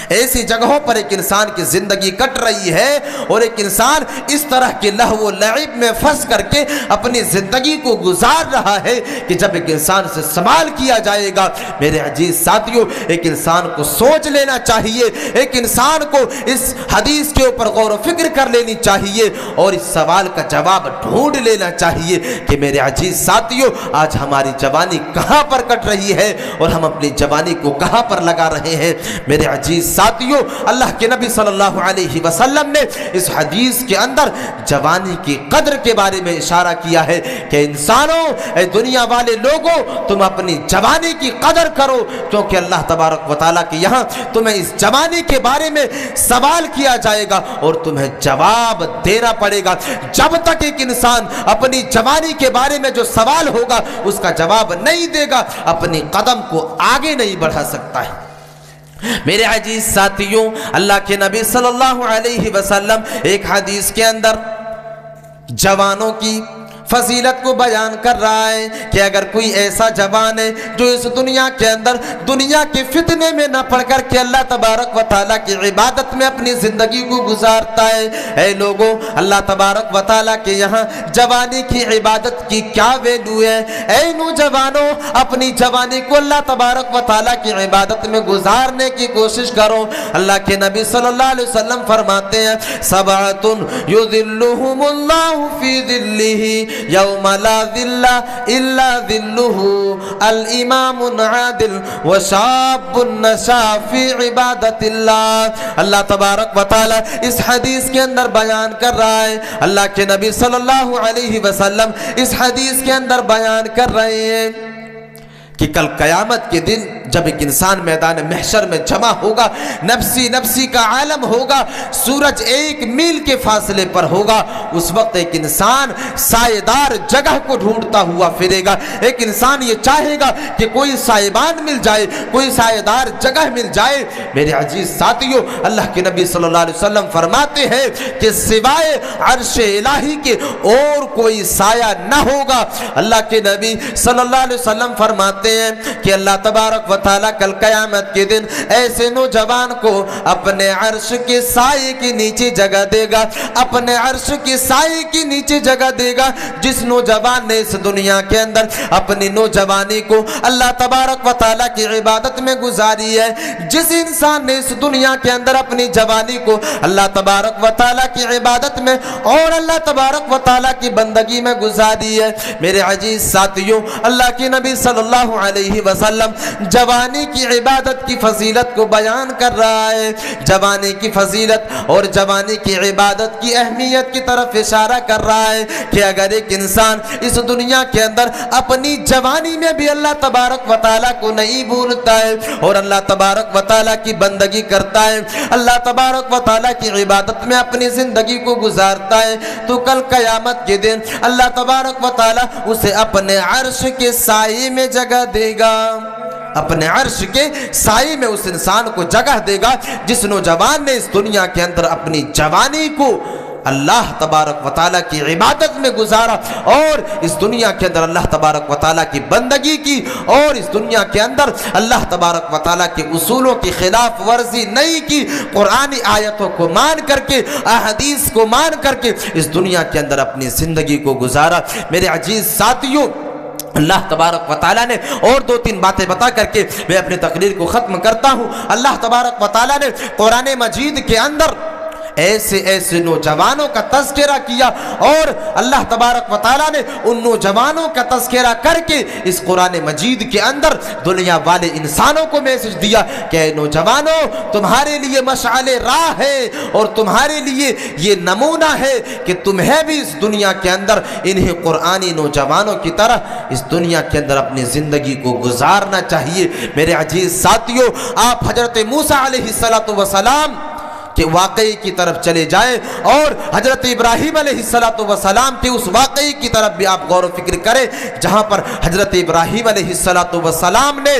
ایسی جگہوں پر ایک انسان کی زندگی کٹ رہی ہے، اور ایک انسان اس طرح کے لہو و لعب میں پھنس کر کے اپنی زندگی کو گزار رہا ہے کہ جب ایک انسان سے سوال کیا جائے گا، میرے عزیز ساتھیوں، ایک انسان کو سوچ لینا چاہیے، ایک انسان کو اس حدیث کے اوپر غور و فکر کر لینی چاہیے اور اس سوال کا جواب ڈھونڈ لینا چاہیے کہ میرے عزیز ساتھیوں، آج ہماری جوانی کہاں پر کٹ رہی ہے اور ہم اپنی جوانی کو کہاں پر لگا رہے ہیں۔ میرے عزیز ساتھیوں، اللہ کے نبی صلی اللہ علیہ وسلم نے اس حدیث کے اندر جوانی کی قدر کے بارے میں اشارہ کیا ہے کہ انسانوں، اے دنیا والے لوگوں، تم اپنی جوانی کی قدر کرو، کیونکہ اللہ تبارک و تعالیٰ کے یہاں تمہیں اس جوانی کے بارے میں سوال کیا جائے گا اور تمہیں جواب دینا پڑے گا۔ جب تک ایک انسان اپنی جوانی کے بارے میں جو سوال ہوگا اس کا جواب نہیں دے گا، اپنی قدم کو آگے نہیں بڑھا سکتا ہے۔ میرے عزیز ساتھیوں، اللہ کے نبی صلی اللہ علیہ وسلم ایک حدیث کے اندر جوانوں کی فضیلت کو بیان کر رہا ہے کہ اگر کوئی ایسا جوان ہے جو اس دنیا کے اندر دنیا کے فتنے میں نہ پڑ کر کے اللہ تبارک و تعالیٰ کی عبادت میں اپنی زندگی کو گزارتا ہے، اے لوگوں، اللہ تبارک و تعالیٰ کے یہاں جوانی کی عبادت کی کیا ویلو ہے۔ اے نوجوانوں، اپنی جوانی کو اللہ تبارک و تعالیٰ کی عبادت میں گزارنے کی کوشش کرو۔ اللہ کے نبی صلی اللہ علیہ وسلم فرماتے ہیں، سبعۃ یظلھم اللہ فی ظلہ یوم لا ظل الا ظلہ، الامام عادل وشاب نشا فی عبادت اللہ۔ اللہ تبارک و تعالی اس حدیث کے اندر بیان کر رہا ہے، اللہ کے نبی صلی اللہ علیہ وسلم اس حدیث کے اندر بیان کر رہے ہیں کہ کل قیامت کے دن جب ایک انسان میدان محشر میں جمع ہوگا، نفسی نفسی کا عالم ہوگا، سورج 1 میل کے فاصلے پر ہوگا، اس وقت ایک انسان سائے دار جگہ کو ڈھونڈتا ہوا پھرے گا۔ ایک انسان یہ چاہے گا کہ کوئی سائبان مل جائے، کوئی سائے دار جگہ مل جائے۔ میرے عزیز ساتھیوں، اللہ کے نبی صلی اللہ علیہ وسلم فرماتے ہیں کہ سوائے عرش الہی کے اور کوئی سایہ نہ ہوگا۔ اللہ کے نبی صلی اللہ علیہ وسلم فرماتے ہیں کہ اللہ تبارک و تعالیٰ کل قیامت کے دن ایسے نوجوان کو اپنے عرش کے سائے کے نیچے جگہ دے گا، اپنے عرش کے سائے کے نیچے جگہ دے گا، جس نوجوان نے اس دنیا کے اندر اپنی نوجوانی کو اللہ تبارک و تعالیٰ کی عبادت میں گزاری ہے، جس انسان نے اس دنیا کے اندر اپنی جوانی کو اللہ تبارک و تعالیٰ کی عبادت میں اور اللہ تبارک و تعالیٰ کی بندگی میں گزاری ہے۔ میرے عزیز ساتھیوں، اللہ کے نبی صلی اللہ علیہ وسلم جوانی کی عبادت کی فضیلت کو بیان کر رہا ہے، جوانی کی فضیلت اور جوانی کی عبادت کی اہمیت کی طرف اشارہ کر رہا ہے کہ اگر ایک انسان اس دنیا کے اندر اپنی جوانی میں بھی اللہ تبارک و تعالیٰ کو نہیں بھولتا ہے اور اللہ تبارک و تعالیٰ کی بندگی کرتا ہے، اللہ تبارک و تعالیٰ کی عبادت میں اپنی زندگی کو گزارتا ہے، تو کل قیامت کے دن اللہ تبارک و تعالیٰ اسے اپنے عرش کے سائے میں جگہ دے گا، اپنے عرش کے سائے میں اس انسان کو جگہ دے گا جس نوجوان نے اس دنیا کے اندر اپنی جوانی کو اللہ تبارک و تعالیٰ کی عبادت میں گزارا اور اس دنیا کے اندر اللہ تبارک و تعالیٰ کی بندگی کی اور اس دنیا کے اندر اللہ تبارک و تعالیٰ کے اصولوں کی خلاف ورزی نہیں کی، قرآنی آیتوں کو مان کر کے، احادیث کو مان کر کے اس دنیا کے اندر اپنی زندگی کو گزارا۔ میرے عزیز ساتھیوں، اللہ تبارک و تعالیٰ نے اور 2-3 باتیں بتا کر کے میں اپنی تقریر کو ختم کرتا ہوں۔ اللہ تبارک و تعالیٰ نے قرآن مجید کے اندر ایسے ایسے نوجوانوں کا تذکرہ کیا اور اللہ تبارک و تعالیٰ نے ان نوجوانوں کا تذکرہ کر کے اس قرآن مجید کے اندر دنیا والے انسانوں کو میسج دیا کہ اے نوجوانوں، تمہارے لیے مشعل راہ ہے اور تمہارے لیے یہ نمونہ ہے کہ تمہیں بھی اس دنیا کے اندر انہیں قرآنی نوجوانوں کی طرح اس دنیا کے اندر اپنی زندگی کو گزارنا چاہیے۔ میرے عزیز ساتھیوں، آپ حضرت موسیٰ علیہ السلام کہ واقعی کی طرف چلے جائیں اور حضرت ابراہیم علیہ السلام کے اس واقعی کی طرف بھی آپ غور و فکر کریں جہاں پر حضرت ابراہیم علیہ السلام نے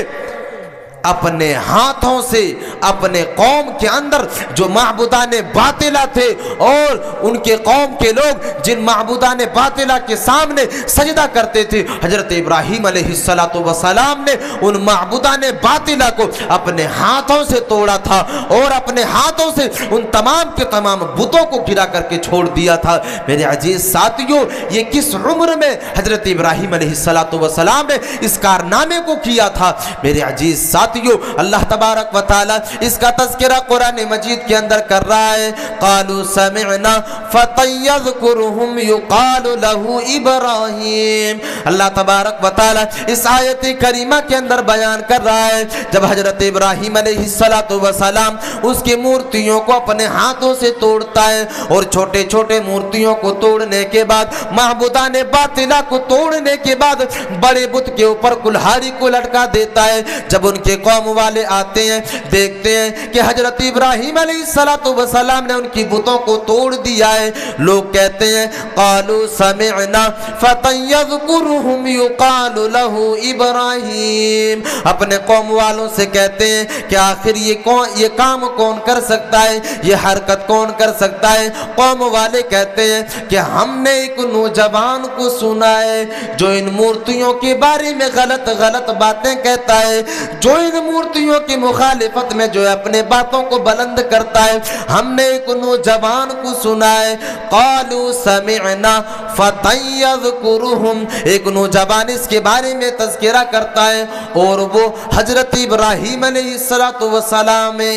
اپنے ہاتھوں سے اپنے قوم کے اندر جو معبودان باطلہ تھے اور ان کے قوم کے لوگ جن معبودان باطلہ کے سامنے سجدہ کرتے تھے، حضرت ابراہیم علیہ السلام نے ان معبودان باطلہ کو اپنے ہاتھوں سے توڑا تھا اور اپنے ہاتھوں سے ان تمام کے تمام بتوں کو گرا کر کے چھوڑ دیا تھا۔ میرے عزیز ساتھیوں، یہ کس عمر میں حضرت ابراہیم علیہ السلام نے اس کارنامے کو کیا تھا؟ میرے عزیز ساتھیوں، ساتھیوں اللہ تبارک و تعالی اس کا تذکرہ قرآن مجید کے اندر کر رہا ہے. قالوا سمعنا فتى يذكرهم يقال له ابراہیم. اللہ تبارک و تعالی اس آیت کریمہ کے اندر بیان کر رہا ہے جب حضرت ابراہیم علیہ السلام اس کی مورتیوں کو اپنے ہاتھوں سے توڑتا ہے اور چھوٹے چھوٹے مورتیوں کو توڑنے کے بعد معبودان باطلہ کو توڑنے کے بعد بڑے بت کے اوپر کلہاڑی کو لٹکا دیتا ہے. جب ان کے قوم والے آتے ہیں دیکھتے ہیں کہ حضرت ابراہیم علیہ السلام نے ان کی بتوں کو توڑ دیا ہے. لوگ کہتے ہیں قالوا سمعنا فتى يذكرهم يقال له ابراہیم. اپنے قوم والوں سے کہتے ہیں کہ آخر یہ کام کون کر سکتا ہے, یہ حرکت کون کر سکتا ہے. قوم والے کہتے ہیں کہ ہم نے ایک نوجوان کو سنا ہے جو ان مورتیوں کے بارے میں غلط باتیں کہتا ہے, جو ان مورتیوں کی مخالفت میں جو اپنے باتوں کو بلند کرتا ہے. ہم نے ایک نوجوان کو سنا ہے. قالوا سمعنا فتى يذكرهم, ایک نوجوان اس کے بارے میں تذکرہ کرتا ہے اور وہ حضرت ابراہیم علیہ السلام ہے.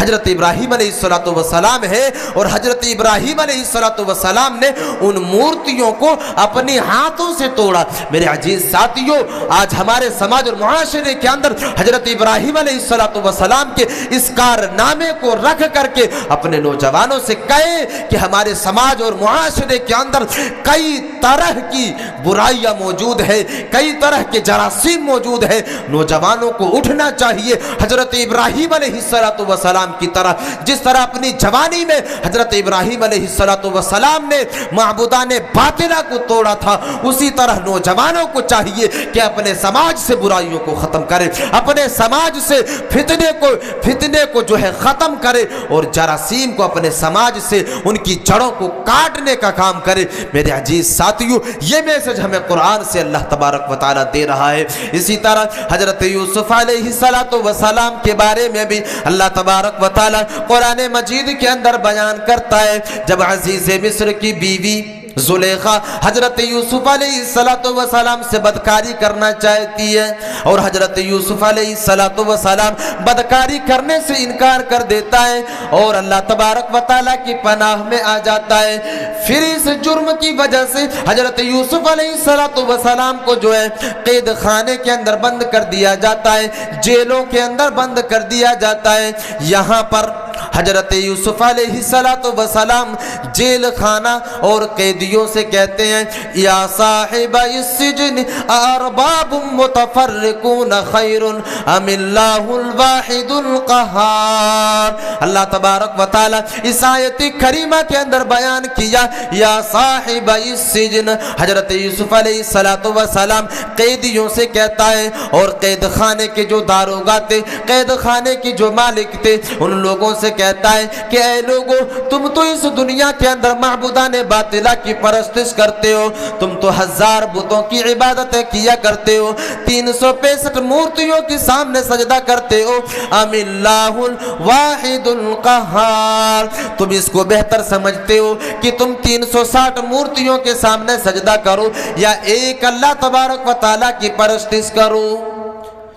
حضرت ابراہیم علیہ السلام ہے اور حضرت ابراہیم علیہ السلام نے ان مورتیوں کو اپنے ہاتھوں سے توڑا. میرے عزیز ساتھیوں, آج ہمارے سماج اور معاشرے کے اندر حضرت ابراہیم علیہ السلام کے اس کارنامے کو رکھ کر کے اپنے نوجوانوں سے کہے کہ ہمارے سماج اور معاشرے کے اندر کئی طرح کی برائیاں موجود ہے, کئی طرح کے جراثیم موجود ہے. نوجوانوں کو اٹھنا چاہیے حضرت ابراہیم علیہ السلام کی طرح. جس طرح اپنی جوانی میں حضرت ابراہیم علیہ السلام نے معبودان باطلہ کو توڑا تھا, اسی طرح نوجوانوں کو چاہیے کہ اپنے سماج سے برائیوں کو ختم کرے, اپنے سماج سے فتنے کو جو ہے ختم کرے اور جراثیم کو اپنے سماج سے ان کی جڑوں کو کاٹنے کا کام کرے. میرے عزیز ساتھیوں, یہ میسج ہمیں قرآن سے اللہ تبارک و تعالی دے رہا ہے. اسی طرح حضرت یوسف علیہ السلام کے بارے میں بھی اللہ تبارک و تعالی قرآن مجید کے اندر بیان کرتا ہے جب عزیز مصر کی بیوی زلیخا حضرت یوسف علیہ السلام سے بدکاری کرنا چاہتی ہے اور حضرت یوسف علیہ السلام بدکاری کرنے سے انکار کر دیتا ہے اور اللہ تبارک و تعالیٰ کی پناہ میں آ جاتا ہے. پھر اس جرم کی وجہ سے حضرت یوسف علیہ السلام کو جو ہے قید خانے کے اندر بند کر دیا جاتا ہے, جیلوں کے اندر بند کر دیا جاتا ہے. یہاں پر حضرت یوسف علیہ السلام جیل خانہ اور قیدیوں سے کہتے ہیں یا صاحب السجن ارباب متفرقون خیر ام اللہ الواحد القہار. اللہ تبارک و تعالی اس آیت کریمہ کے اندر بیان کیا یا صاحب السجن. حضرت یوسف علیہ السلام قیدیوں سے کہتا ہے اور قید خانے کے جو داروغہ تھے, قید خانے کے جو مالک تھے, ان لوگوں سے کہتا ہے کہ اے لوگو, تم تو اس دنیا کے اندر معبودان باطلہ کی پرستش کرتے ہو, تم تو 1000 بتوں کی عبادتیں کیا کرتے ہو, 365 مورتیوں کے سامنے سجدہ کرتے ہو. ام اللہ الواحد القہار, تم اس کو بہتر سمجھتے ہو کہ تم 360 مورتیوں کے سامنے سجدہ کرو یا ایک اللہ تبارک و تعالیٰ کی پرستش کرو,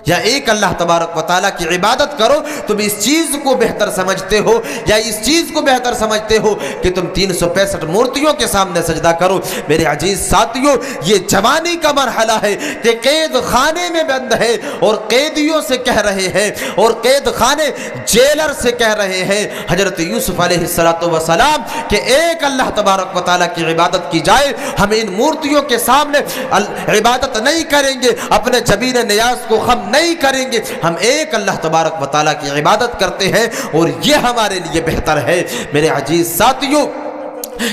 یا ایک اللہ تبارک و تعالیٰ کی عبادت کرو. تم اس چیز کو بہتر سمجھتے ہو یا اس چیز کو بہتر سمجھتے ہو کہ تم 365 مورتیوں کے سامنے سجدہ کرو. میرے عزیز ساتھیوں, یہ جوانی کا مرحلہ ہے کہ قید خانے میں بند ہے اور قیدیوں سے کہہ رہے ہیں اور قید خانے جیلر سے کہہ رہے ہیں حضرت یوسف علیہ السلام کہ ایک اللہ تبارک و تعالیٰ کی عبادت کی جائے, ہم ان مورتیوں کے سامنے عبادت نہیں کریں گے, اپنے جبین نیاز کو ہم نہیں کریں گے, ہم ایک اللہ تبارک و تعالیٰ کی عبادت کرتے ہیں اور یہ ہمارے لیے بہتر ہے. میرے عزیز ساتھیوں,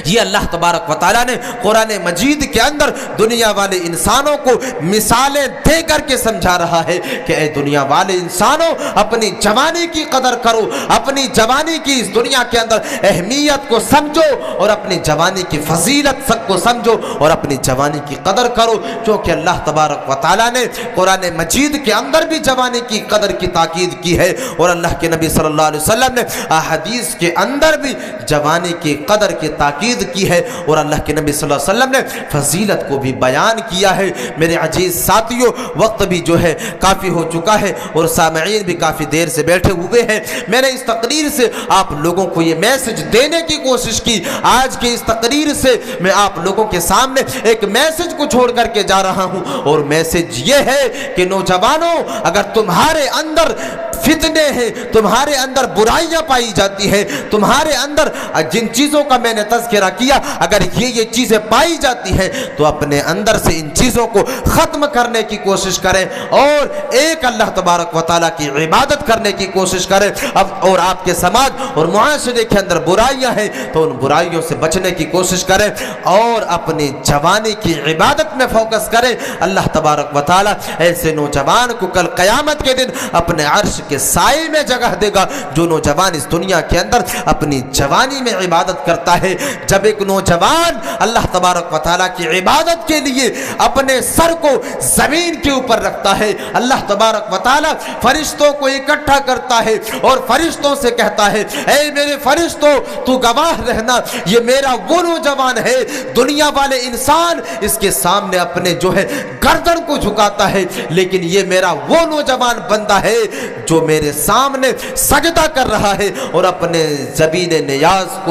یہ اللہ تبارک و تعالیٰ نے قرآن مجید کے اندر دنیا والے انسانوں کو مثالیں دے کر کے سمجھا رہا ہے کہ اے دنیا والے انسانوں, اپنی جوانی کی قدر کرو, اپنی جوانی کی اس دنیا کے اندر اہمیت کو سمجھو اور اپنی جوانی کی فضیلت سب کو سمجھو اور اپنی جوانی کی قدر کرو, کیونکہ اللہ تبارک و تعالیٰ نے قرآن مجید کے اندر بھی جوانی کی قدر کی تاکید کی ہے اور اللہ کے نبی صلی اللہ علیہ وسلم نے احادیث کے اندر بھی جوانی کی قدر کی تاکید تاکید کی ہے اور اللہ کے نبی صلی اللہ علیہ وسلم نے فضیلت کو بھی بیان کیا ہے۔ میرے عزیز ساتھیوں، وقت بھی جو ہے کافی ہو چکا ہے اور سامعین بھی کافی دیر سے بیٹھے ہوئے ہیں۔ میں نے اس تقریر سے آپ لوگوں کو یہ میسج دینے کی کوشش کی۔ آج کے اس تقریر سے میں آپ لوگوں کے سامنے ایک میسج کو چھوڑ کر کے جا رہا ہوں، اور میسج یہ ہے کہ نوجوانوں، اگر تمہارے اندر فتنے ہیں، تمہارے اندر برائیاں پائی جاتی ہیں، تمہارے اندر جن چیزوں کا میں نے تذکرہ کیا، اگر یہ چیزیں پائی جاتی ہیں تو اپنے اندر سے ان چیزوں کو ختم کرنے کی کوشش کریں اور ایک اللہ تبارک و تعالیٰ کی عبادت کرنے کی کوشش کریں۔ اب اور آپ کے سماج اور معاشرے کے اندر برائیاں ہیں تو ان برائیوں سے بچنے کی کوشش کریں اور اپنی جوانی کی عبادت میں فوکس کریں۔ اللہ تبارک و تعالیٰ ایسے نوجوان کو کل قیامت کے دن اپنے عرش کے سائے میں جگہ دے گا جو نوجوان اس دنیا کے اندر اپنی جوانی میں عبادت کرتا ہے۔ جب ایک نوجوان اللہ تبارک و تعالیٰ کی عبادت کے لیے اپنے سر کو زمین کے اوپر رکھتا ہے، اللہ تبارک و تعالیٰ فرشتوں کو اکٹھا کرتا ہے اور فرشتوں سے کہتا ہے، اے میرے فرشتوں، تو گواہ رہنا، یہ میرا وہ نوجوان ہے۔ دنیا والے انسان اس کے سامنے اپنے جو ہے گردن کو جھکاتا ہے، لیکن یہ میرا وہ نوجوان بندہ ہے جو میرے سامنے سجدہ کر رہا ہے اور اپنے زبین نیاز کو